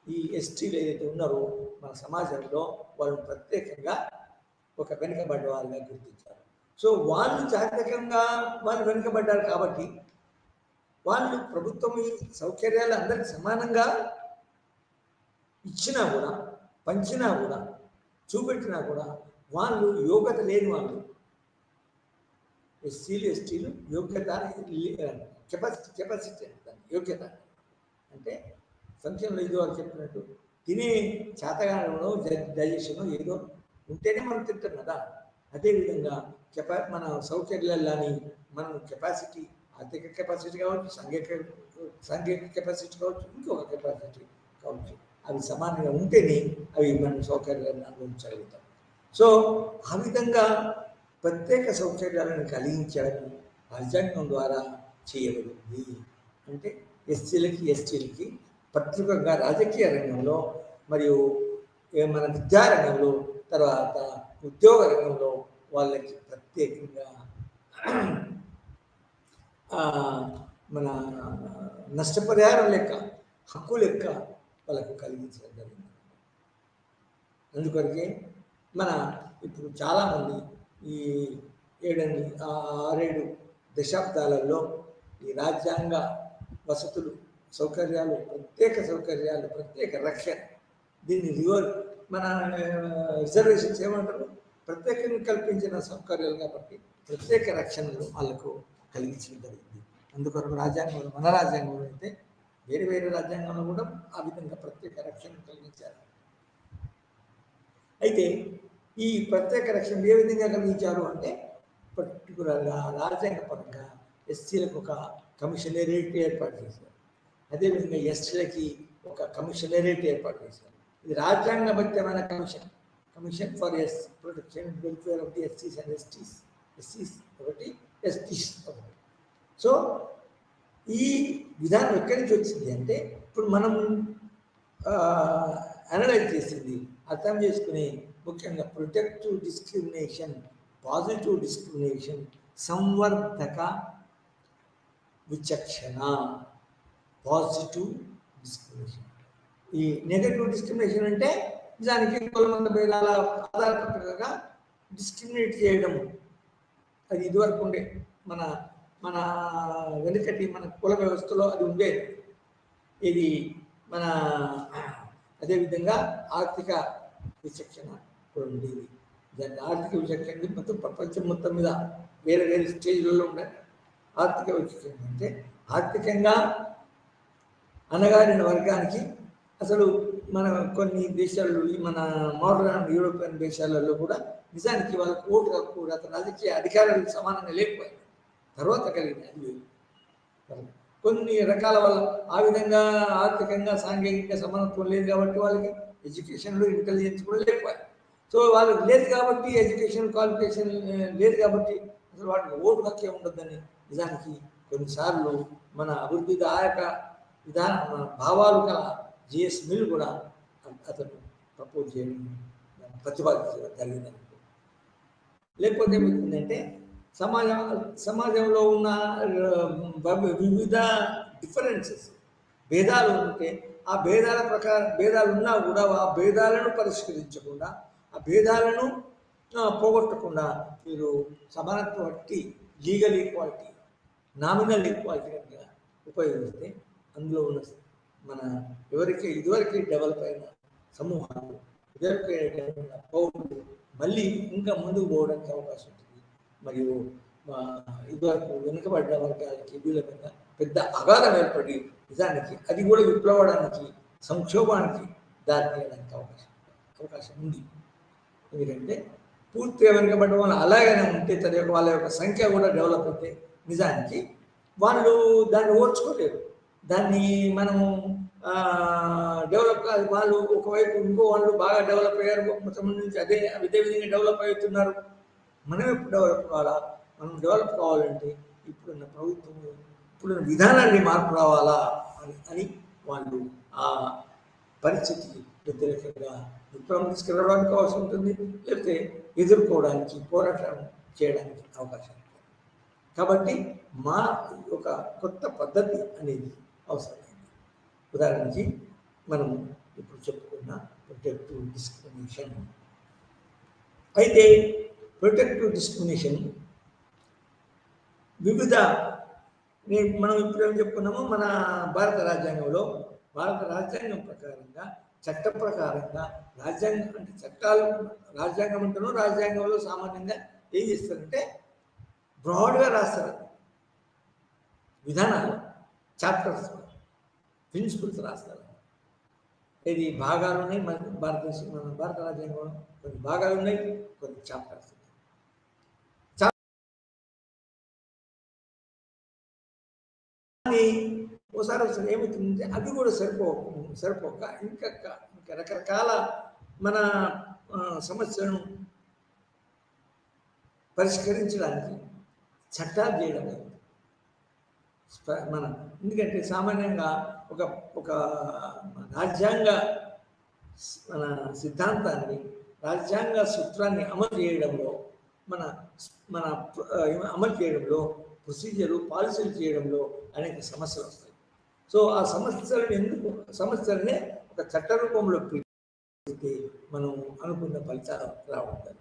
ఈ ఎస్టీలు ఏదైతే ఉన్నారో మన సమాజంలో వాళ్ళు ప్రత్యేకంగా ఒక వెనుకబడ్డ వారిగా గుర్తించారు. సో వాళ్ళు చారిత్రకంగా వాళ్ళు వెనుకబడ్డారు కాబట్టి వాళ్ళు ప్రభుత్వం ఈ సౌకర్యాలు అందరికి సమానంగా ఇచ్చినా కూడా, పంచినా కూడా, చూపెట్టినా కూడా వాళ్ళు యోగ్యత లేని వాళ్ళు. ఎస్టీలు యోగ్యత కెపాసిటీ అంటారు. యోగ్యత అంటే సంక్షేమంలో ఇది వాళ్ళు చెప్పినట్టు తినే చేతగానో డైజెషను ఏదో ఉంటేనే మనం తింటాం కదా. అదేవిధంగా మన సౌకర్యాలని మనం కెపాసిటీ, ఆర్థిక కెపాసిటీ కావచ్చు, సాంఘిక కెపాసిటీ కావచ్చు, ఇంకొక కెపాసిటీ కావచ్చు, అవి సమానంగా ఉంటేనే అవి మనం సౌకర్యాలను అనుభవించగలుగుతాం. సో ఆ విధంగా ప్రత్యేక సౌకర్యాలను కలిగించడం రాజ్యాంగం ద్వారా చేయబడింది. అంటే ఎస్టీలకి ప్రత్యేకంగా రాజకీయ రంగంలో మరియు మన విద్యారంగంలో, తర్వాత ఉద్యోగ రంగంలో వాళ్ళకి ప్రత్యేకంగా మన నష్టపరిహారం లెక్క, హక్కు లెక్క వాళ్ళకు కలిగించడం జరిగింది. అందుకొరకే మన ఇప్పుడు చాలామంది ఈ 6-7 దశాబ్దాలలో ఈ రాజ్యాంగ వసతులు, సౌకర్యాలు, ప్రత్యేక రక్షణ, దీన్ని మన రిజర్వేషన్స్ ఏమంటారు, ప్రత్యేకంగా కల్పించిన సౌకర్యాలు కాబట్టి ప్రత్యేక రక్షణలు వాళ్ళకు కలిగించడం జరిగింది. అందుకొరకు రాజ్యాంగంలో, మన రాజ్యాంగంలో అయితే వేరే రాజ్యాంగంలో కూడా ఆ విధంగా ప్రత్యేక రక్షణ కలిగించారు. అయితే ఈ ప్రత్యేక రక్షణ ఏ విధంగా కలిగించారు అంటే, పర్టికులర్గా రాజ్యాంగపరంగా ఎస్సీలకు ఒక కమిషనరేట్ ఏర్పాటు చేశారు. అదేవిధంగా ఎస్టీలకి ఒక కమిషనరేట్ ఏర్పాటు చేశారు. ఇది రాజ్యాంగబద్ధమైన commission for protection and welfare of the ఎస్సీస్ and ఎస్సీస్ ఒకటి, ఎస్టీస్ ఒకటి. సో ఈ విధానం ఎక్కడి నుంచి వచ్చింది అంటే, ఇప్పుడు మనం అనలైజ్ చేసింది, అర్థం చేసుకుని ముఖ్యంగా ప్రొటెక్టివ్ డిస్క్రిమినేషన్, పాజిటివ్ డిస్క్రిమినేషన్, సంవర్ధక విచక్షణ. Positive discrimination. ఈ నెగటివ్ డిస్క్రిమినేషన్ అంటే నిజానికి కులమత భేదాల ఆధారపడగా డిస్క్రిమినేట్ చేయడం. అది ఇదివరకు ఉండే మన మన వెనుకటి మన కుల వ్యవస్థలో అది ఉండేది. ఇది మన అదేవిధంగా ఆర్థిక విచక్షణ కూడా ఉండేది. దాన్ని ఆర్థిక విచక్షణ మొత్తం ప్రపంచం మొత్తం మీద వేరే వేరే స్టేజ్లలో ఉండే ఆర్థిక విచక్షణ అంటే ఆర్థికంగా అనగారిన వర్గానికి అసలు మన కొన్ని దేశాల్లో మన మోడర్న్ యూరోపియన్ దేశాలలో కూడా నిజానికి వాళ్ళకి ఓటు హక్కు, అతను రాజకీయ అధికారాలకు సమానంగా లేకపోయింది. తర్వాత కలిగింది అది కొన్ని రకాల వల్ల ఆ విధంగా ఆర్థికంగా సాంఘికంగా సమానత్వం లేదు కాబట్టి వాళ్ళకి ఎడ్యుకేషన్లో ఇంటెలిజెన్స్ కూడా లేకపోయింది. సో వాళ్ళకి లేదు కాబట్టి ఎడ్యుకేషన్ క్వాలిఫికేషన్ లేదు కాబట్టి అసలు వాటికి ఓటు హక్కే ఉండొద్దని నిజానికి కొన్నిసార్లు మన అభివృద్ధిదాయక విధాన భావాలు గల జిఎస్ మిల్ కూడా అతను ప్రపోజ్ చేయడం ప్రతిపాదించడం జరిగింది. లేకపోతే ఏమవుతుందంటే సమాజంలో ఉన్న వివిధ డిఫరెన్సెస్, భేదాలు ఉంటే ఆ భేదాల ప్రకారం భేదాలు ఉన్నా కూడా ఆ భేదాలను పరిష్కరించకుండా, ఆ భేదాలను పోగొట్టకుండా మీరు సమానత్వం బట్టి లీగల్ ఈక్వాలిటీ, నామినల్ ఈక్వాలిటీ కనుక ఉపయోగిస్తే అందులో ఉన్న మన ఇదివరకే డెవలప్ అయిన సమూహాలు, ఇదివరకే డెవలప్ అయిన పౌరులు మళ్ళీ ఇంకా ముందుకు పోవడానికి అవకాశం ఉంటుంది. మరియు ఇదివరకు వెనుకబడ్డ వర్గాలకి వీళ్ళ మీద పెద్ద అగాధం ఏర్పడి నిజానికి అది కూడా విప్లవానికి, సంక్షోభానికి దారితీయడానికి అవకాశం ఉంది. ఎందుకంటే పూర్తిగా వెనుకబడ్డ వాళ్ళు అలాగనే ఉంటే వాళ్ళ యొక్క సంఖ్య కూడా డెవలప్ అయితే నిజానికి వాళ్ళు దాన్ని ఓర్చుకోలేరు. దాన్ని మనము డెవలప్ కాదు. వాళ్ళు ఒకవైపు ఇంకో వాళ్ళు బాగా డెవలప్ అయ్యారు, మొత్తం నుంచి అదే విధంగా డెవలప్ అవుతున్నారు. మనం ఎప్పుడు డెవలప్ కావాలా? మనం డెవలప్ కావాలంటే ఇప్పుడున్న ప్రభుత్వం, ఇప్పుడున్న విధానాన్ని మార్పు రావాలా అని వాళ్ళు ఆ పరిస్థితికి వ్యతిరేకంగా విప్లవం తీసుకెళ్ళడానికి అవసరం ఉంటుంది, లేకపోతే ఎదుర్కోవడానికి పోరాటం చేయడానికి అవకాశం ఉంటుంది. కాబట్టి మా ఒక కొత్త పద్ధతి అనేది అవసరమైంది. ఉదాహరణకి మనం ఇప్పుడు చెప్పుకున్న ప్రొటెక్టివ్ డిస్క్రిమినేషన్. అయితే ప్రొటెక్టివ్ డిస్క్రిమినేషన్ వివిధ మనం ఇప్పుడు ఏం చెప్పుకున్నామో మన భారత రాజ్యాంగం ప్రకారంగా, చట్ట ప్రకారంగా, రాజ్యాంగం అంటే చట్టాలు, రాజ్యాంగం అంటేనో రాజ్యాంగంలో సామాన్యంగా ఏం చేస్తారంటే బ్రాడ్గా రాస్తారు విధానాలు, చాప్టర్స్, ప్రిన్సిపల్స్ రాస్తారు. ఇది భాగాలు ఉన్నాయి. మన భారత రాజ్యాంగంలో కొన్ని భాగాలు ఉన్నాయి, కొన్ని చాప్టర్స్ ఉన్నాయి. ఒకసారి ఏమవుతుందంటే అవి కూడా సరిపోక ఇంకా రకరకాల మన సమస్యలను పరిష్కరించడానికి చట్టాలు చేయడం మనం. ఎందుకంటే సామాన్యంగా ఒక రాజ్యాంగ మన సిద్ధాంతాన్ని, రాజ్యాంగ సూత్రాన్ని అమలు చేయడంలో అమలు చేయడంలో ప్రొసీజరు, పాలసీలు చేయడంలో అనేక సమస్యలు వస్తాయి. సో ఆ సమస్యలనే ఒక చట్ట రూపంలో పెడితే మనం అనుకున్న ఫలితాలు రావడం.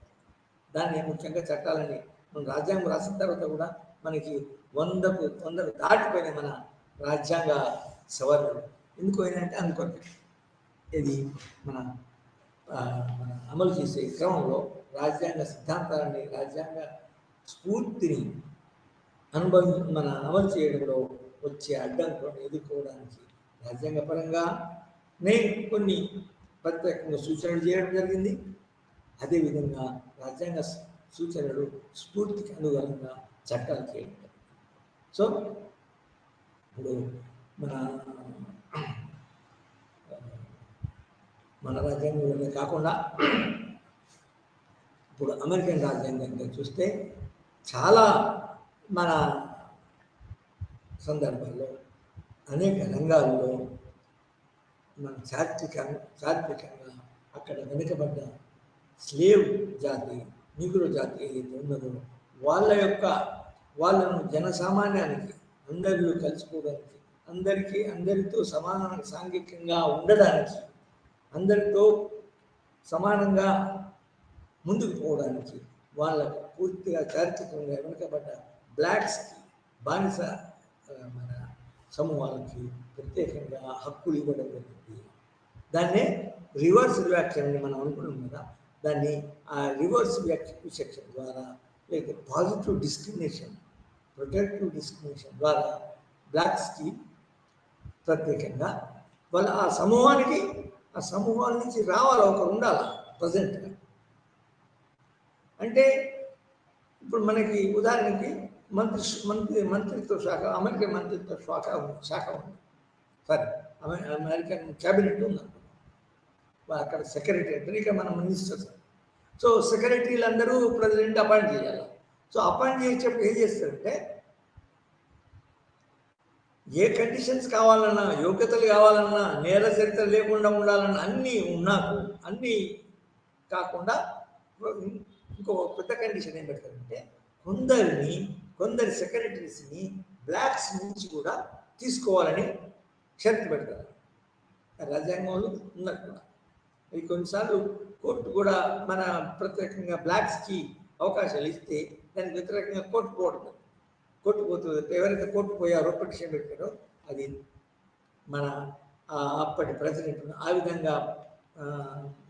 దాన్ని ముఖ్యంగా చట్టాలని మనం రాజ్యాంగం రాసిన తర్వాత కూడా మనకి 100 దాటిపోయిన మన రాజ్యాంగ సవరణలు. ఎందుకు అయినంటే అందుకోండి, ఇది మన అమలు చేసే క్రమంలో రాజ్యాంగ సిద్ధాంతాలని, రాజ్యాంగ స్ఫూర్తిని అమలు చేయడంలో వచ్చే అడ్డంకులను ఎదుర్కోవడానికి రాజ్యాంగపరంగానే కొన్ని ప్రత్యేకంగా సూచనలు చేయడం జరిగింది. అదేవిధంగా రాజ్యాంగ సూచనలు స్ఫూర్తికి అనుగుణంగా చట్టాలు చేయడం జరిగింది. సో ఇప్పుడు మన రాజ్యాంగంలోనే కాకుండా ఇప్పుడు అమెరికన్ రాజ్యాంగంగా చూస్తే చాలా మన సందర్భాల్లో అనేక రంగాల్లో మన చారిత్రకంగా అక్కడ వెనుకబడ్డ స్లేవ్ జాతి, నిగురు జాతి ఏదైతే ఉన్నదో వాళ్ళను జనసామాన్యానికి అందరిలో కలిసిపోవడానికి, అందరితో సమాన సాంఘికంగా ఉండడానికి, అందరితో సమానంగా ముందుకు పోవడానికి, వాళ్ళకు పూర్తిగా చారిత్రకంగా వెనుకబడ్డ బ్లాక్స్కి, బానిస మన సమూహాలకి ప్రత్యేకంగా హక్కులు ఇవ్వడం జరిగింది. దాన్నే రివర్స్ రియాక్షన్ అని మనం అనుకున్నాం కదా, దాన్ని ఆ రివర్స్ సెక్షన్ ద్వారా లేకపోతే పాజిటివ్ డిస్క్రిమినేషన్, ప్రొటెక్టివ్ డిస్క్రిమినేషన్ ద్వారా బ్లాక్స్కి ప్రత్యేకంగా వాళ్ళ ఆ సమూహాల నుంచి రావాలి, ఒకరు ఉండాలి ప్రజెంట్గా. అంటే ఇప్పుడు మనకి ఉదాహరణకి మంత్రిత్వ శాఖ, అమెరికన్ మంత్రిత్వ శాఖ ఉంది, సరే అమెరికన్ క్యాబినెట్ ఉంది అనుకున్నాం, అక్కడ సెక్రటరీ అంటే ఇక మన మినిస్టర్స్. సో సెక్రటరీలు అందరూ ప్రెసిడెంట్ అపాయింట్ చేయాలి. సో అపాయింట్ చేసేటప్పుడు ఏం చేస్తారంటే, ఏ కండిషన్స్ కావాలన్నా, యోగ్యతలు కావాలన్నా, నేర చరిత్ర లేకుండా ఉండాలన్నా అన్నీ కాకుండా ఇంకో పెద్ద కండిషన్ ఏం పెడతారంటే, కొందరి సెక్రటరీస్ని బ్లాక్స్ నుంచి కూడా తీసుకోవాలని షరతు పెడతారు. రాజ్యాంగంలో ఉన్నది కూడా. ఇది కొన్నిసార్లు కోర్టు కూడా మన ప్రత్యేకంగా బ్లాక్స్కి అవకాశాలు ఇస్తే దానికి వ్యతిరేకంగా కోర్టు పోతుంది. ఎవరైతే కోర్టు పోయారో, పిటిషన్ పెట్టారో, అది మన అప్పటి ప్రెసిడెంట్ ఆ విధంగా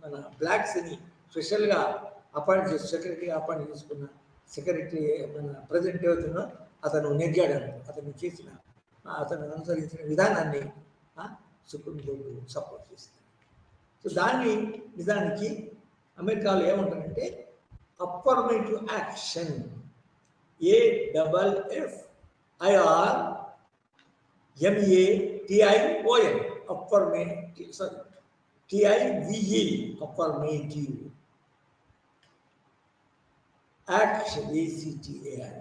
మన బ్లాక్స్ని స్పెషల్గా అపాయింట్ చేసి సెక్రటరీగా అపాయింట్ చేసుకున్న సెక్రటరీ మన ప్రెసిడెంట్ అవుతున్నా అతను నెగ్గాడని, అతను అనుసరించిన విధానాన్ని సుప్రీంకోర్టు సపోర్ట్ చేస్తుంది. సో దాన్ని నిజానికి అమెరికాలో ఏమంటారంటే affirmative action, AFFIRMATION, TIVE, affirmative action, ACTAI.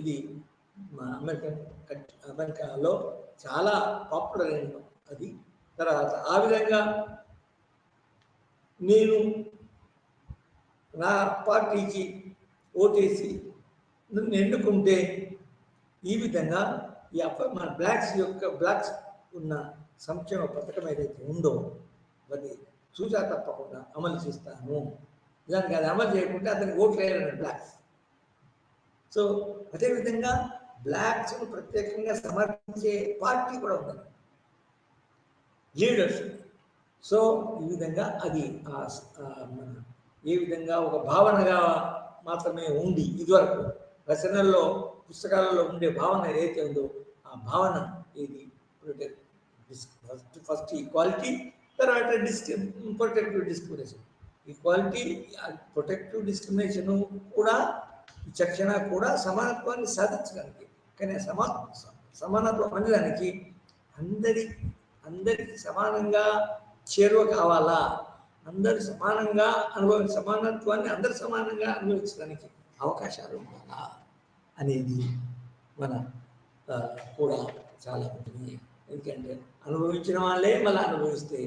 ఇది అమెరికాలో చాలా పాపులర్ అయిన అది. తర్వాత ఆ విధంగా నేను నా పార్టీకి ఓటేసి నన్ను ఎన్నుకుంటే ఈ విధంగా మన బ్లాక్స్ ఉన్న సంక్షేమ పథకం ఏదైతే ఉందో అది చూసా తప్పకుండా అమలు చేస్తాను. దానికి అది అమలు చేయకుంటే అతనికి ఓట్లు వేయాలన్నాడు బ్లాక్స్. సో అదేవిధంగా బ్లాక్స్ను ప్రత్యేకంగా సమర్థించే పార్టీ కూడా ఉంది, లీడర్స్. సో ఈ విధంగా అది మన ఏ విధంగా ఒక భావనగా మాత్రమే ఉండి ఇదివరకు రచనల్లో, పుస్తకాలలో ఉండే భావన ఏదైతే ఉందో ఆ భావన ఇది ఫస్ట్ ఈక్వాలిటీ, తర్వాత protective discrimination. Equality, protective discrimination కూడా, విచక్షణ కూడా సమానత్వాన్ని సాధించడానికి. కానీ సమానత్వం అనేదానికి అందరికి సమానంగా చేరువ కావాలా, అందరు సమానంగా సమానత్వాన్ని అందరు సమానంగా అనుభవించడానికి అవకాశాలు ఉండాలా అనేది మన కూడా చాలా ఉంటుంది. ఎందుకంటే అనుభవించిన వాళ్ళే మళ్ళీ అనుభవిస్తే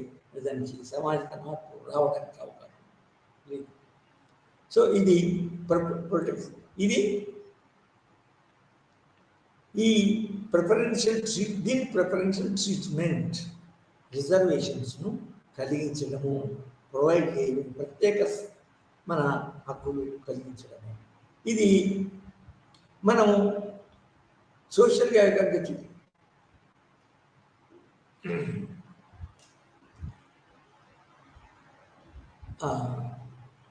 దానికి సమాజ మార్పు రావడానికి అవకాశం లేదు. సో ఇది ఇది ఈ ప్రిఫరెన్షియల్ ట్రీట్మెంట్, రిజర్వేషన్స్ను కలిగించడము, ప్రొవైడ్ చేయడం, ప్రత్యేక మన హక్కులు కలిగించడము. ఇది మనము సోషల్గా కనుక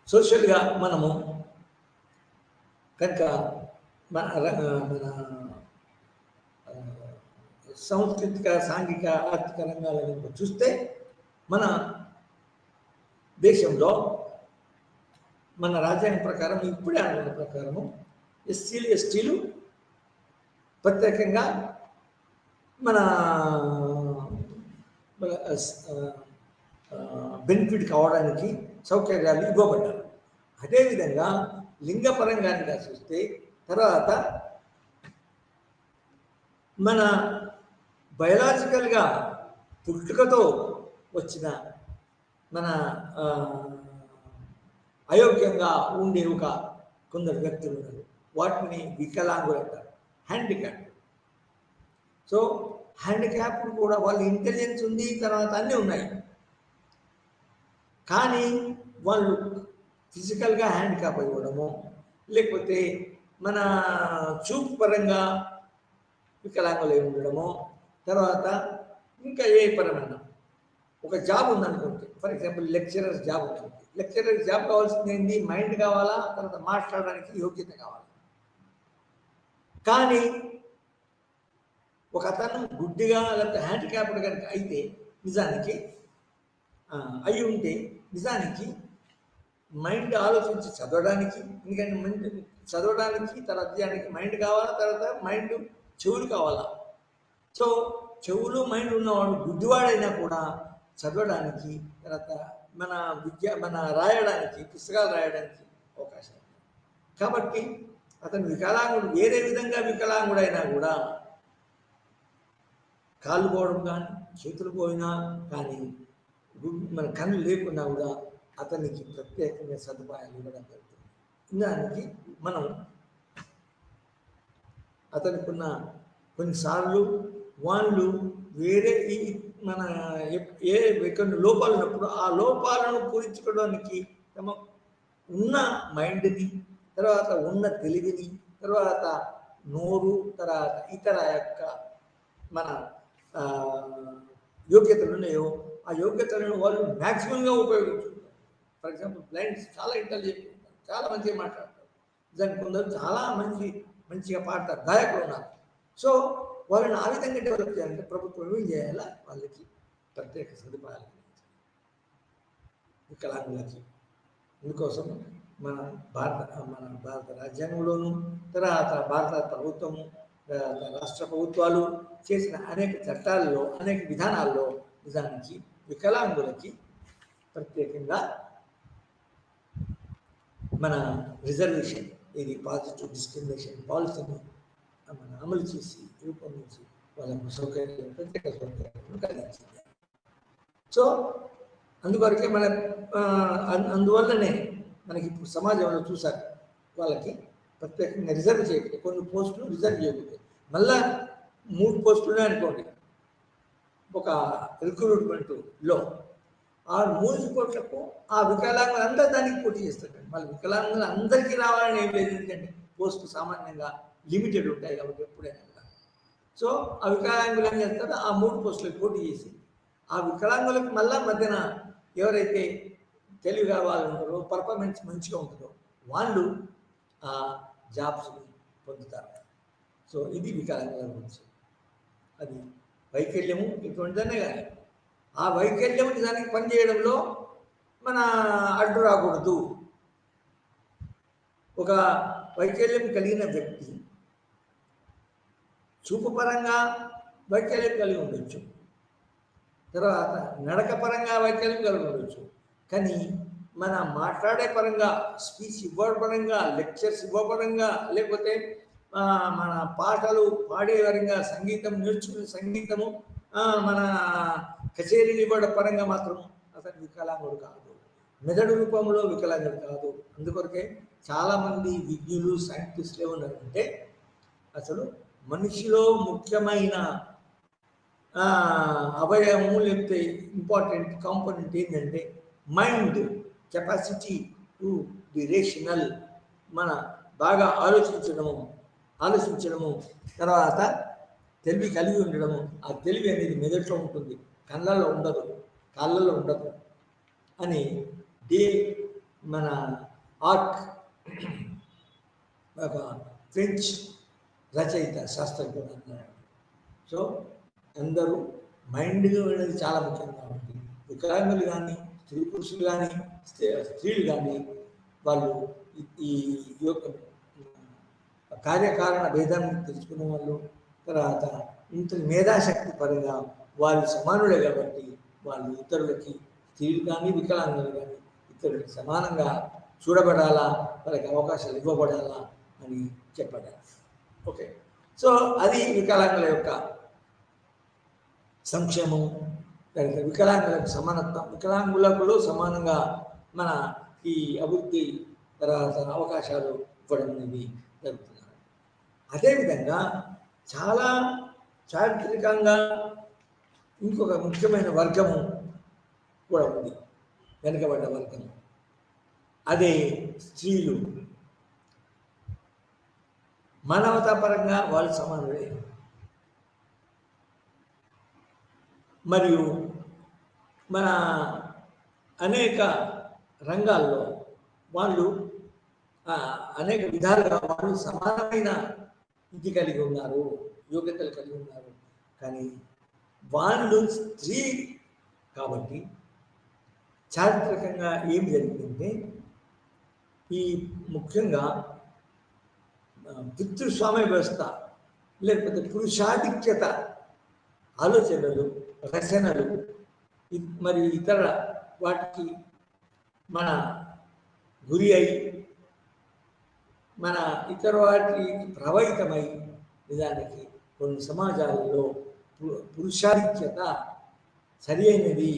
సోషల్గా మనము కనుక మన సాంస్కృతిక, సాంఘిక, ఆర్థిక రంగాలను చూస్తే మన దేశంలో మన రాజ్యాంగం ప్రకారం, ఇప్పుడే అనుకున్న ప్రకారము ఎస్సీలు ప్రత్యేకంగా మన బెనిఫిట్ కావడానికి సౌకర్యాలు ఇవ్వబడ్డారు. అదేవిధంగా లింగపరంగా చూస్తే తర్వాత మన బయలాజికల్గా పుట్టుకతో వచ్చిన మన అయోగ్యంగా ఉండే కొందరు వ్యక్తులు ఉన్నారు. వాటిని వికలాంగులు అంటారు, హ్యాండిక్యాప్. సో హ్యాండిక్యాప్ కూడా వాళ్ళ ఇంటెలిజెన్స్ ఉంది, తర్వాత అన్నీ ఉన్నాయి, కానీ వాళ్ళు ఫిజికల్గా హ్యాండిక్యాప్ అవ్వడము, లేకపోతే మన చూపు పరంగా వికలాంగులు ఉండడము, తర్వాత ఇంకా ఏ పరమైన ఒక జాబ్ ఉందనుకోండి, ఫర్ ఎగ్జాంపుల్ లెక్చరర్ జాబ్ ఉంటుంది. లెక్చరర్ జాబ్ కావాల్సింది ఏంటి? మైండ్ కావాలా, తర్వాత మాట్లాడడానికి యోగ్యత కావాలి. కానీ ఒక అతను గుడ్డిగా లేకపోతే హ్యాండిక్యాప్డ్ కనుక అయితే నిజానికి అయి ఉంటే నిజానికి మైండ్ ఆలోచించి చదవడానికి, ఎందుకంటే మైండ్ చదవడానికి తర్వాత మైండ్ కావాలా, తర్వాత మైండ్ చెవులు కావాలా. సో చెవులు మైండ్ ఉన్నవాడు గుడ్డివాడైనా కూడా చదవడానికి, తర్వాత మన రాయడానికి, పుస్తకాలు రాయడానికి అవకాశం ఉంది. కాబట్టి అతను వికలాంగుడు, వేరే విధంగా వికలాంగుడైనా కూడా, కాళ్ళు పోవడం కానీ చేతులు పోయినా కానీ, మన కళ్ళు లేకున్నా కూడా అతనికి ప్రత్యేకంగా సదుపాయాలు ఇవ్వడం జరుగుతుంది. దానికి మనం అతనికి ఉన్న కొన్నిసార్లు వాళ్ళు వేరే మన కొన్ని లోపాలు ఉన్నప్పుడు ఆ లోపాలను పూరించుకోవడానికి తమ ఉన్న మైండ్ని, తర్వాత ఉన్న తెలివిని, తర్వాత నోరు, తర్వాత ఇతర యొక్క మన యోగ్యతలు ఉన్నాయో ఆ యోగ్యతలను వాళ్ళు మ్యాక్సిమంగా ఉపయోగించుకుంటారు. ఫర్ ఎగ్జాంపుల్ బ్లైండ్స్ చాలా ఇంటెలిజెంట్ ఉంటారు, చాలా మంచిగా మాట్లాడతారు, దానికి కొందరు చాలా మంచిగా పాడతారు, గాయకులు ఉన్నారు. సో వాళ్ళని ఆ విధంగా డెవలప్ చేయాలంటే ప్రభుత్వం ఏం చేయాలా? వాళ్ళకి ప్రత్యేక సదుపాయాలు వికలాంగులకి. అందుకోసం మన భారత రాజ్యాంగంలోను, తర్వాత భారత ప్రభుత్వము, తర్వాత రాష్ట్ర ప్రభుత్వాలు చేసిన అనేక చట్టాల్లో, అనేక విధానాల్లో నిజానికి వికలాంగులకి ప్రత్యేకంగా మన రిజర్వేషన్, ఇది పాజిటివ్ డిస్క్రిమినేషన్ పాలసీని మనం అమలు చేసి రూపొందించి వాళ్ళకు సౌకర్యాలు, ప్రత్యేక సౌకర్యాలను కలిగించింది. సో అందువరకే అందువల్లనే మనకి ఇప్పుడు సమాజంలో చూసారు, వాళ్ళకి ప్రత్యేకంగా రిజర్వ్ చేయకపోతే, కొన్ని పోస్టులు రిజర్వ్ చేయకపోతే, మళ్ళా 3 పోస్టులనే అనుకోండి ఒక రిక్రూట్మెంట్లో, ఆ 3 పోస్టులకు ఆ వికలాంగులు అందరూ దానికి పోటీ చేస్తారు. మళ్ళీ వికలాంగులు అందరికీ రావాలని ఏం లేదు, ఎందుకంటే పోస్టు సామాన్యంగా లిమిటెడ్ ఉంటాయి కాబట్టి ఎప్పుడైనా. సో ఆ వికలాంగులు ఏం చేస్తారు? ఆ 3 పోస్టులకు పోటీ చేసి ఆ వికలాంగులకు మళ్ళా మధ్యన ఎవరైతే తెలివిగా వాళ్ళు ఉంటారో, పర్ఫార్మెన్స్ మంచిగా ఉంటుందో వాళ్ళు ఆ జాబ్స్ పొందుతారు. సో ఇది వికలాంగుల గురించి. అది వైకల్యము ఇటువంటిదనే కానీ ఆ వైకల్యము నిజానికి పనిచేయడంలో మన అడ్డు రాకూడదు. ఒక వైకల్యం కలిగిన వ్యక్తి చూపు పరంగా వైకల్యం కలిగి ఉండొచ్చు, తర్వాత నడక పరంగా వైకల్యం కలిగి ఉండొచ్చు, కానీ మన మాట్లాడే పరంగా, స్పీచ్ ఇవ్వపరంగా, లెక్చర్స్ ఇవ్వపరంగా, లేకపోతే మన పాటలు పాడే పరంగా, సంగీతం నేర్చుకునే సంగీతము, మన కచేరీలు ఇవ్వడం పరంగా మాత్రం అతను వికలాంగుడు కాదు, మెదడు రూపంలో వికలాంగుడు కాదు. అందుకొరకే చాలామంది విజ్ఞులు, సైంటిస్టులు ఏమన్నారంటే, అసలు మనిషిలో ముఖ్యమైన అవయవము లేకపోతే ఇంపార్టెంట్ కాంపోనెంట్ ఏంటంటే mind capacity to the rational, మన బాగా ఆలోచించడము, తర్వాత తెలివి కలిగి ఉండడము. ఆ తెలివి అనేది మెదడులో ఉంటుంది, కళ్ళల్లో ఉండదు, కాళ్ళల్లో ఉండదు అని మన ఆర్క్, ఒక ఫ్రెంచ్ రచయిత, శాస్త్రజ్ఞుడు అన్నాడు. సో అందరూ మైండ్గా వెళ్ళేది చాలా ముఖ్యంగా ఉంది. వికలాంగులు కానీ, స్త్రీ పురుషులు కానీ, స్త్రీలు కానీ, వాళ్ళు ఈ యొక్క కార్యకారణ భేదాన్ని తెలుసుకునే వాళ్ళు, తర్వాత ఇంత మేధాశక్తి పరంగా వాళ్ళు సమానులే కాబట్టి వాళ్ళు ఇతరులకి, స్త్రీలు కానీ వికలాంగులు కానీ ఇతరులకి సమానంగా చూడబడాలా, వాళ్ళకి అవకాశాలు ఇవ్వబడాలా అని చెప్పారు. ఓకే, సో అది వికలాంగుల యొక్క సంక్షేమం, వికలాంగులకు సమానత్వం, వికలాంగులకు సమానంగా మన ఈ అభివృద్ధి తర్వాత అవకాశాలు ఇవ్వడం అనేది జరుగుతున్నారు. అదేవిధంగా చాలా చారిత్రకంగా ఇంకొక ముఖ్యమైన వర్గము కూడా ఉంది, వెనుకబడ్డ వర్గం. అదే స్త్రీలు. మానవతాపరంగా వాళ్ళు సమానులే, మరియు మన అనేక రంగాల్లో వాళ్ళు అనేక విధాలుగా వాళ్ళు సమానమైన ఇది కలిగి ఉన్నారు, యోగ్యతలు కలిగి ఉన్నారు. కానీ వాళ్ళు స్త్రీ కాబట్టి చారిత్రకంగా ఏం జరిగిందంటే, ఈ ముఖ్యంగా పితృస్వామ్య వ్యవస్థ లేకపోతే పురుషాధిక్యత ఆలోచనలు, రచనలు మరి ఇతర వాటికి మన గురి అయి మన ఇతర వాటికి ప్రభావితమై నిజానికి కొన్ని సమాజాలలో పురుషాధిక్యత సరి అయినది,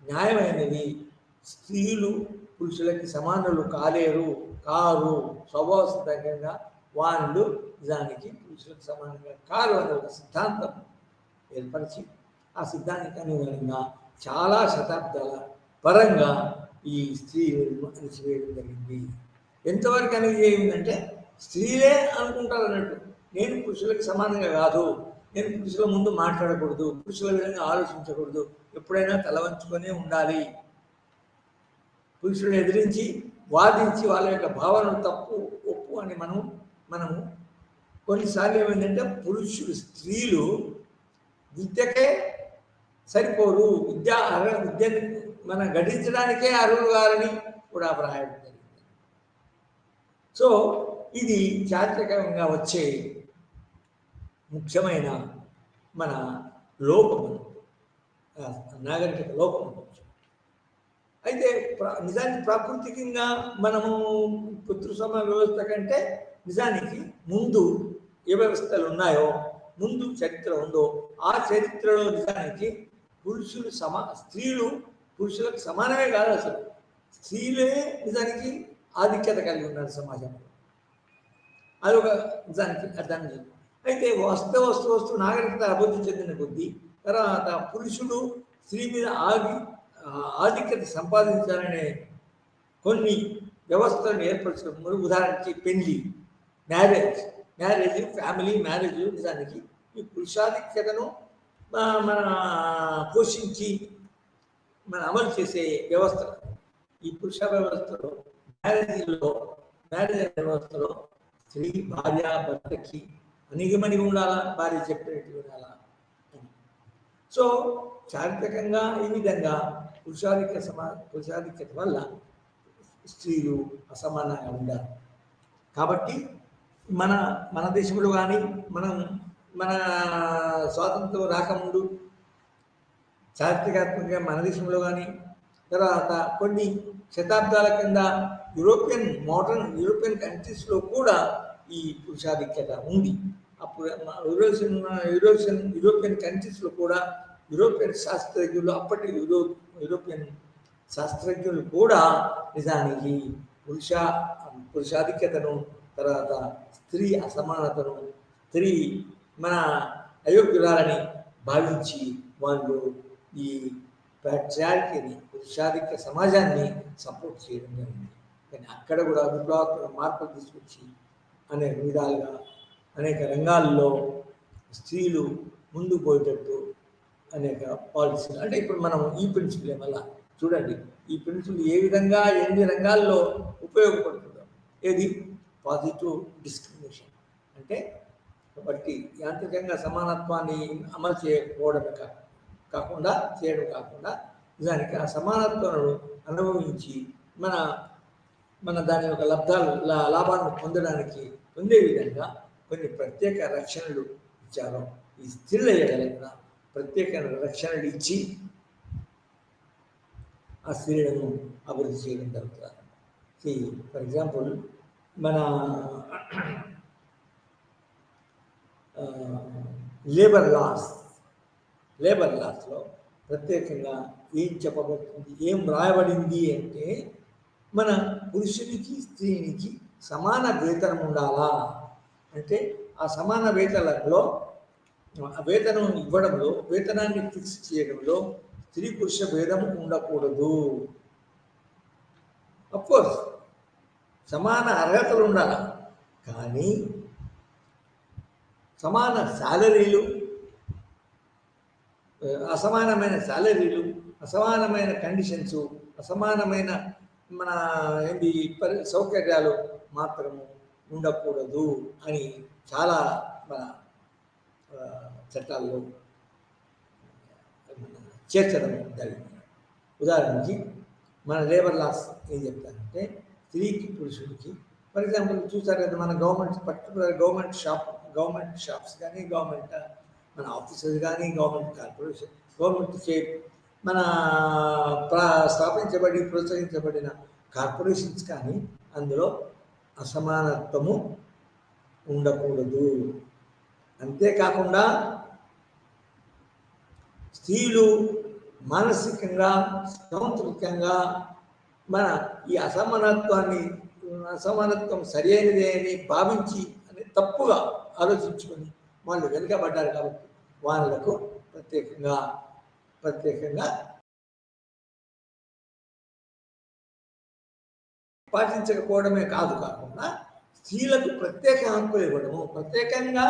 న్యాయమైనది, స్త్రీలు పురుషులకి సమానులు కారు స్వభావసిద్ధంగా వాళ్ళు నిజానికి పురుషులకు సమానంగా కారు అనే ఒక సిద్ధాంతం ఏర్పరిచి ఆ సిద్ధాంతానికి అనుగుణంగా చాలా శతాబ్దాల పరంగా ఈ స్త్రీలను అణిచివేయడం జరిగింది. ఎంతవరకు అనేది ఏమిటంటే, స్త్రీలే అనుకుంటారు అన్నట్టు, నేను పురుషులకు సమానంగా కాదు, నేను పురుషుల ముందు మాట్లాడకూడదు, పురుషుల విధంగా ఆలోచించకూడదు, ఎప్పుడైనా తల వంచుకొనే ఉండాలి, పురుషులను ఎదిరించి వాదించి వాళ్ళ యొక్క భావనలు తప్పు ఒప్పు అని మనము కొన్నిసార్లు ఏమైందంటే, స్త్రీలు విద్యకే సరిపోరు, విద్యను మనం గడించడానికే అర్హులు గారని కూడా వ్రాయడం జరిగింది. సో ఇది చారిత్రకంగా వచ్చే ముఖ్యమైన మన లోపము, నాగరికత లోపము. అయితే నిజానికి ప్రాకృతికంగా మనము పితృస్వామ్య వ్యవస్థ కంటే నిజానికి ముందు ఏ వ్యవస్థలు ఉన్నాయో, ముందు చరిత్ర ఉందో ఆ చరిత్రలో నిజానికి స్త్రీలు పురుషులకు సమానమే కాదు, అసలు స్త్రీలే నిజానికి ఆధిక్యత కలిగి ఉన్నారు సమాజంలో. అదొక నిజానికి అర్థాన్ని. అయితే వస్తు నాగరికత అభివృద్ధి చెందిన కొద్దీ తర్వాత పురుషుడు స్త్రీ మీద ఆధిక్యత సంపాదించాలనే కొన్ని వ్యవస్థలను ఏర్పరచడం. ఉదాహరణకి పెళ్లి, మ్యారేజ్, ఫ్యామిలీ మ్యారేజ్ నిజానికి ఈ పురుషాధిక్యతను మన పోషించి మన అమలు చేసే వ్యవస్థ. ఈ పురుష వ్యవస్థలో మ్యారేజ్ వ్యవస్థలో స్త్రీ భార్య భర్తకి అణిగిమణిగి ఉండాలా, భార్య చెప్పినట్టు ఉండాలా అని. సో చారిత్రకంగా ఈ విధంగా పురుషాధిక్యత వల్ల స్త్రీలు అసమానంగా ఉండాలి. కాబట్టి మన దేశంలో కానీ మన స్వాతంత్రం రాకముందు చారిత్రకాత్మకంగా మన దేశంలో కానీ తర్వాత కొన్ని శతాబ్దాల కింద మోడర్న్ యూరోపియన్ కంట్రీస్లో కూడా ఈ పురుషాధిక్యత ఉంది. అప్పుడు యూరోపియన్ కంట్రీస్లో కూడా యూరోపియన్ శాస్త్రజ్ఞులు, అప్పటి యూరోపియన్ శాస్త్రజ్ఞులు కూడా నిజానికి పురుషాధిక్యతను, తర్వాత స్త్రీ అసమానతను, స్త్రీ మన అయోగ్యురాలని భావించి వాళ్ళు ఈ ప్యాట్రియార్కీని, పురుషాధిక్య సమాజాన్ని సపోర్ట్ చేయడం జరిగింది. కానీ అక్కడ కూడా విప్లవాత్మక మార్పులు తీసుకొచ్చి అనేక విధాలుగా అనేక రంగాల్లో స్త్రీలు ముందు పోయేటట్టు అనేక పాలసీలు, అంటే ఇప్పుడు మనం ఈ ప్రిన్సిపల్ వల్ల చూడండి, ఈ ప్రిన్సిపల్ ఏ విధంగా ఎన్ని రంగాల్లో ఉపయోగపడుతుందో. ఏది పాజిటివ్ డిస్క్రిమినేషన్ అంటే, కాబట్టి యాంత్రికంగా సమానత్వాన్ని అమలు చేయకపోవడమే కాకుండా నిజానికి ఆ సమానత్వాలను అనుభవించి మన దాని యొక్క లాభాలను పొందే విధంగా కొన్ని ప్రత్యేక రక్షణలు ఇచ్చారు. ఈ స్త్రీల ఎడల ప్రత్యేక రక్షణలు ఇచ్చి ఆ స్త్రీలను అభివృద్ధి చేయడం జరుగుతుంది. ఫర్ ఎగ్జాంపుల్ మన లేబర్ లాస్లో ప్రత్యేకంగా ఏం చెప్పబడుతుంది, ఏం రాయబడింది అంటే, మన పురుషునికి స్త్రీనికి సమాన వేతనం ఉండాలా అంటే ఆ సమాన వేతనంలో వేతనం ఇవ్వడంలో, వేతనాన్ని ఫిక్స్ చేయడంలో స్త్రీ పురుష భేదం ఉండకూడదు. అఫ్కోర్స్ సమాన అర్హతలు ఉండాలి, కానీ సమాన శాలరీలు, అసమానమైన శాలరీలు, అసమానమైన కండిషన్స్, అసమానమైన మన ఏంటి సౌకర్యాలు మాత్రము ఉండకూడదు అని చాలా మన చట్టాల్లో చేర్చడం జరిగింది. ఉదాహరణకి మన లేబర్ లాస్ ఏం చెప్తారంటే స్త్రీకి పురుషుడికి, ఫర్ ఎగ్జాంపుల్ చూసారు కదా మన గవర్నమెంట్ పర్టికులర్ గవర్నమెంట్ షాప్స్ కానీ, గవర్నమెంట్ మన ఆఫీసెస్ కానీ, గవర్నమెంట్ కార్పొరేషన్, గవర్నమెంట్ మన స్థాపించబడి ప్రోత్సహించబడిన కార్పొరేషన్స్ కానీ అందులో అసమానత్వము ఉండకూడదు. అంతేకాకుండా స్త్రీలు మానసికంగా సాంస్కృతికంగా మన ఈ అసమానత్వం సరైనదే అని భావించి అని తప్పుగా ఆలోచించుకొని వాళ్ళు వెనుకబడ్డారు కాబట్టి వాళ్ళకు ప్రత్యేకంగా పాటించకపోవడమే కాకుండా స్త్రీలకు ప్రత్యేక హక్కులు ఇవ్వడము, ప్రత్యేకంగా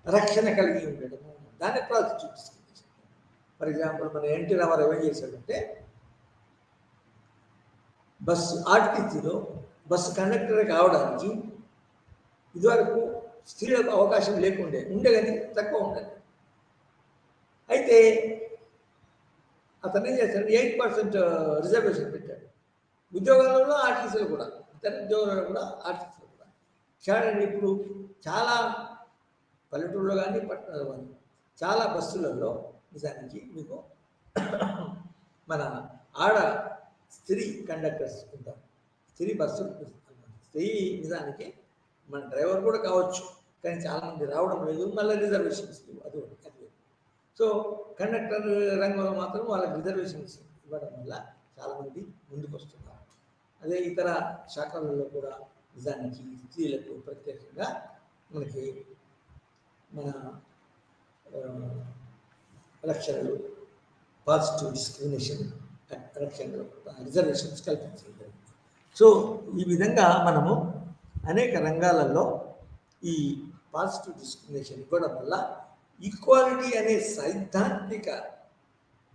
రక్షణ కలిగి ఉండడము, దాన్ని ప్రాతినిధ్యం. ఫర్ ఎగ్జాంపుల్ మన ఎన్టీ రామారావు ఏం చేశాడంటే ఆర్టీసీలో బస్సు కండక్టర్ కావడానికి ఇదివరకు స్త్రీలకు అవకాశం ఉండే కానీ తక్కువ ఉండదు. అయితే అతను ఏం చేశాడు, 8% రిజర్వేషన్ పెట్టాడు ఉద్యోగాలలో, ఆర్టీసీలు కూడా, ఇతర ఉద్యోగాలలో కూడా, ఆర్టీసీలు కూడా. చూడండి ఇప్పుడు చాలా పల్లెటూరులో కానీ పట్టణాల్లో కానీ చాలా బస్సులలో నిజానికి మీకు మన స్త్రీ కండక్టర్స్ ఉంటారు, స్త్రీ బస్సులు. స్త్రీ నిజానికి మన డ్రైవర్ కూడా కావచ్చు, కానీ చాలామంది రావడం లేదు, మళ్ళీ రిజర్వేషన్స్ అది సో కండక్టర్ రంగంలో మాత్రం వాళ్ళకి రిజర్వేషన్స్ ఇవ్వడం వల్ల చాలామంది ముందుకు వస్తున్నారు. అదే ఇతర శాఖలలో కూడా నిజానికి స్త్రీలకు ప్రత్యేకంగా మనకి మన రక్షణలు, పాజిటివ్ డిస్క్రిమినేషన్ రక్షణలు, రిజర్వేషన్స్ కల్పించడం. సో ఈ విధంగా మనము అనేక రంగాలలో ఈ పాజిటివ్ డిస్క్రిమినేషన్ ఇవ్వడం వల్ల ఈక్వాలిటీ అనే సైద్ధాంతిక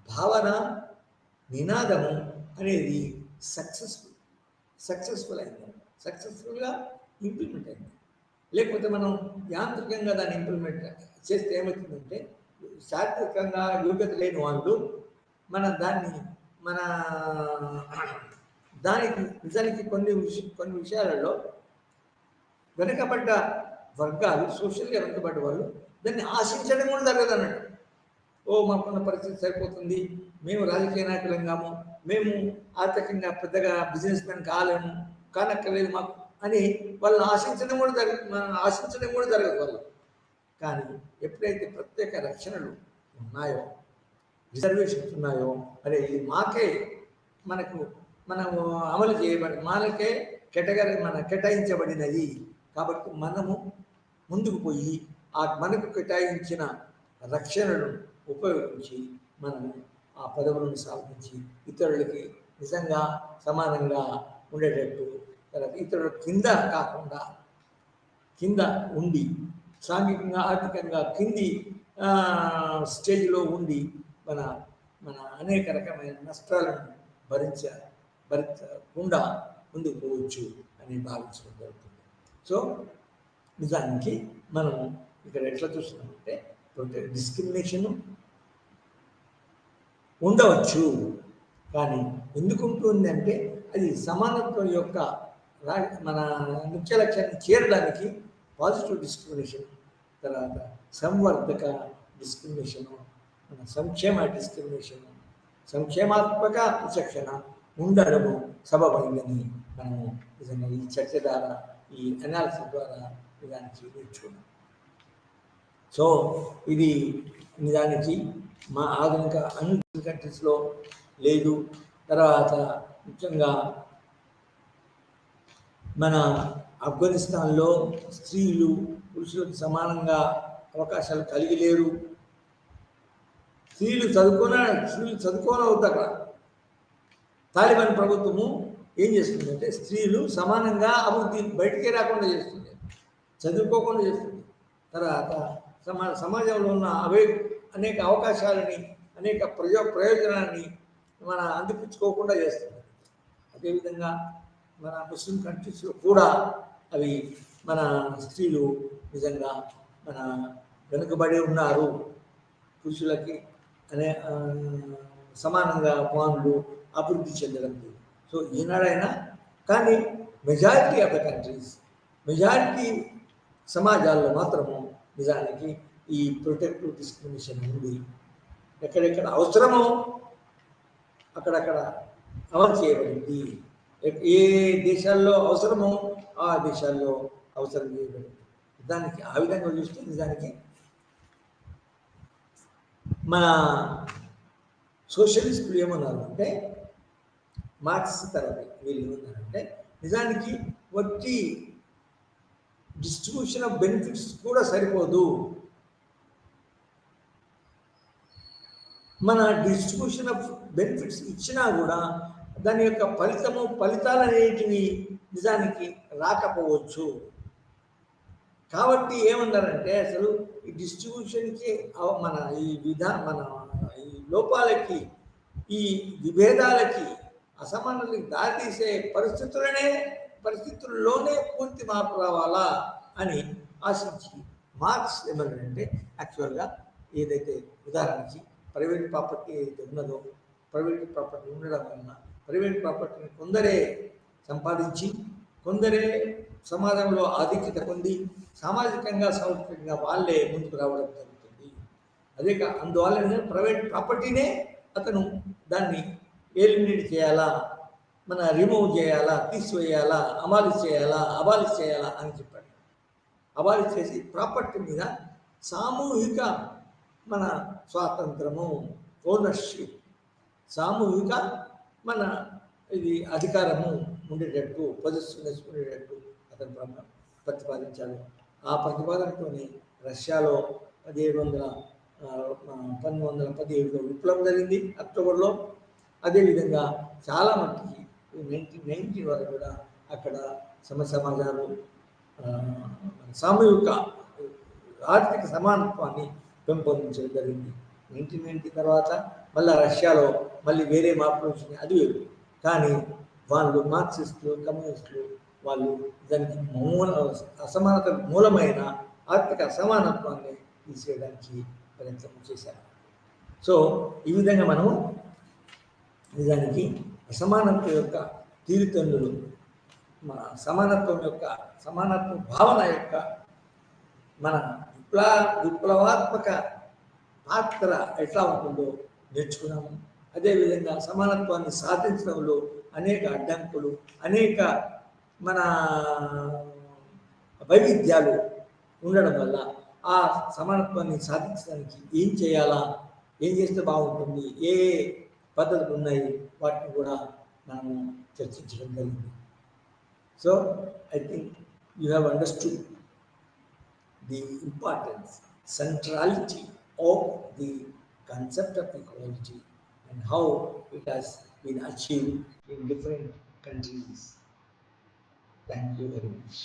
భావన, నినాదము అనేది సక్సెస్ఫుల్గా ఇంప్లిమెంట్ అయింది. లేకపోతే మనం యాంత్రికంగా దాన్ని ఇంప్లిమెంట్ చేస్తే ఏమవుతుందంటే శారీరకంగా యోగ్యత లేని వాళ్ళు దానికి నిజానికి కొన్ని విషయాలలో వెనుకబడ్డ వర్గాలు, సోషల్గా వెనుకబడ్డ వాళ్ళు దాన్ని ఆశించడం కూడా జరగదు అన్నట్టు. మాకున్న పరిస్థితి సరిపోతుంది, మేము రాజకీయ నాయకులంగాము, మేము ఆర్థికంగా పెద్దగా బిజినెస్ మ్యాన్ కానక్కర్లేదు మాకు అని వాళ్ళు ఆశించడం కూడా జరగదు వాళ్ళు. కానీ ఎప్పుడైతే ప్రత్యేక రక్షణలు ఉన్నాయో, రిజర్వేషన్స్ ఉన్నాయో, అదే ఇది మనము అమలు చేయబడి మనకే కేటాయించబడినది కాబట్టి మనము ముందుకు పోయి మనకు కేటాయించిన రక్షణను ఉపయోగించి మనము ఆ పదవులను సాధించి ఇతరులకి నిజంగా సమానంగా ఉండేటట్టు, ఇతరుల కింద ఉండి సాంఘికంగా ఆర్థికంగా కింది స్టేజ్లో ఉండి మన అనేక రకమైన నష్టాలను భరించకుండా ముందుకు పోవచ్చు అని భావించడం జరుగుతుంది. సో నిజానికి మనము ఇక్కడ ఎట్లా చూస్తున్నామంటే డిస్క్రిమినేషను ఉండవచ్చు, కానీ ఎందుకు ఉంటుంది అంటే అది సమానత్వం యొక్క మన ముఖ్య లక్ష్యాన్ని చేరడానికి పాజిటివ్ డిస్క్రిమినేషన్, తర్వాత సంవర్ధక డిస్క్రిమినేషను, మన సంక్షేమాత్మక విచక్షణ ఉండడము సబబైందని మనము నిజంగా ఈ చర్చ ద్వారా, ఈ అనాలిసిస్ ద్వారా నిజానికి నేర్చుకున్నాం. సో ఇది నిజానికి మా ఆధునిక అన్ని కంట్రీస్లో లేదు. తర్వాత ముఖ్యంగా మన ఆఫ్ఘనిస్తాన్లో స్త్రీలు పురుషులకు సమానంగా అవకాశాలు కలిగి లేరు. స్త్రీలు చదువుకోనవుతుంది అక్కడ. తాలిబాన్ ప్రభుత్వము ఏం చేస్తుందంటే స్త్రీలు సమానంగా అభివృద్ధి బయటికే రాకుండా చేస్తుంది, చదువుకోకుండా చేస్తుంది. తర్వాత సమాజంలో ఉన్న అనేక అవకాశాలని, అనేక ప్రయోజనాన్ని మన అందిపుచ్చుకోకుండా చేస్తుంది. అదేవిధంగా మన ముస్లిం కంట్రీస్లో కూడా అవి మన స్త్రీలు నిజంగా మన వెనుకబడి ఉన్నారు. పురుషులకి సమానంగా పనులు అభివృద్ధి చెందడం లేదు. సో ఈనాడైనా కానీ majority of the countries, majority సమాజాల్లో మాత్రము నిజానికి ఈ ప్రొటెక్టివ్ డిస్క్రిమినేషన్ ఉంది. ఎక్కడెక్కడ అవసరమో అక్కడక్కడ అమలు చేయబడింది. ఏ దేశాల్లో అవసరమో ఆ దేశాల్లో అవసరం చేయబడింది. దానికి ఆ విధంగా చూస్తే నిజానికి మన సోషలిస్టులు ఏమన్నారు అంటే, మార్క్స్ తర్వాత వీళ్ళు ఏమన్నారంటే, నిజానికి వచ్చి డిస్ట్రిబ్యూషన్ ఆఫ్ బెనిఫిట్స్ కూడా సరిపోదు. మన డిస్ట్రిబ్యూషన్ ఆఫ్ బెనిఫిట్స్ ఇచ్చినా కూడా దాని యొక్క ఫలితాలు అనేటివి నిజానికి రాకపోవచ్చు. కాబట్టి ఏమన్నారంటే, అసలు ఈ డిస్ట్రిబ్యూషన్కి మన ఈ లోపాలకి, ఈ విభేదాలకి, అసమానతకి దారితీసే పరిస్థితుల్లోనే పూర్తి మార్పు రావాలా అని ఆశించి మార్క్స్ ఏమన్నారంటే, యాక్చువల్గా ఏదైతే ఉదాహరణకి ప్రైవేట్ ప్రాపర్టీ ఏదైతే ఉన్నదో, ప్రైవేట్ ప్రాపర్టీ ఉండడం వలన ప్రైవేట్ ప్రాపర్టీని కొందరే సంపాదించి, కొందరే సమాజంలో ఆధిక్యత పొంది సామాజికంగా సాంస్కృతికంగా వాళ్ళే ముందుకు రావడం జరుగుతుంది. అదే అందువల్ల ప్రైవేట్ ప్రాపర్టీనే అతను దాన్ని ఎలిమినేట్ చేయాలా, మన రిమూవ్ చేయాలా, తీసివేయాలా, అబాలిష్ చేయాలా అని చెప్పాడు. అబాలిష్ చేసి ప్రాపర్టీ మీద సామూహిక మన స్వాతంత్రము, ఓనర్షిప్, సామూహిక మన ఇది అధికారము ఉండేటట్టు, పొజిషన్నెస్ ఉండేటట్టు అతను ప్రతిపాదించాడు. ఆ ప్రతిపాదనతోని రష్యాలో 1917లో విప్లవం జరిగింది అక్టోబర్లో. అదేవిధంగా చాలా మట్టికి 1990 వరకు కూడా అక్కడ సమాజాలు సామూహిక ఆర్థిక సమానత్వాన్ని పెంపొందించడం జరిగింది. 1990 తర్వాత మళ్ళీ రష్యాలో మళ్ళీ వేరే మార్పులు వచ్చినాయి, అది వేరు. కానీ వాళ్ళు మార్క్సిస్టులు, కమ్యూనిస్టులు వాళ్ళు దానికి అసమానత మూలమైన ఆర్థిక అసమానత్వాన్ని తీసేయడానికి ప్రయత్నం చేశారు. సో ఈ విధంగా మనము నిజానికి అసమానత్వం యొక్క తీరుతెన్నులు, మన సమానత్వ భావన యొక్క మన విప్లవాత్మక పాత్ర ఎట్లా ఉంటుందో నేర్చుకున్నాము. అదేవిధంగా సమానత్వాన్ని సాధించడంలో అనేక అడ్డంకులు, అనేక మన వైవిధ్యాలు ఉండడం వల్ల ఆ సమానత్వాన్ని సాధించడానికి ఏం చేయాలా, ఏం చేస్తే బాగుంటుంది, ఏ పద్ధతులు ఉన్నాయి, వాటిని కూడా మనము చర్చించడం జరిగింది. So I think you have understood the importance, centrality of the concept of equality and how it has been achieved in different countries. Thank you very much.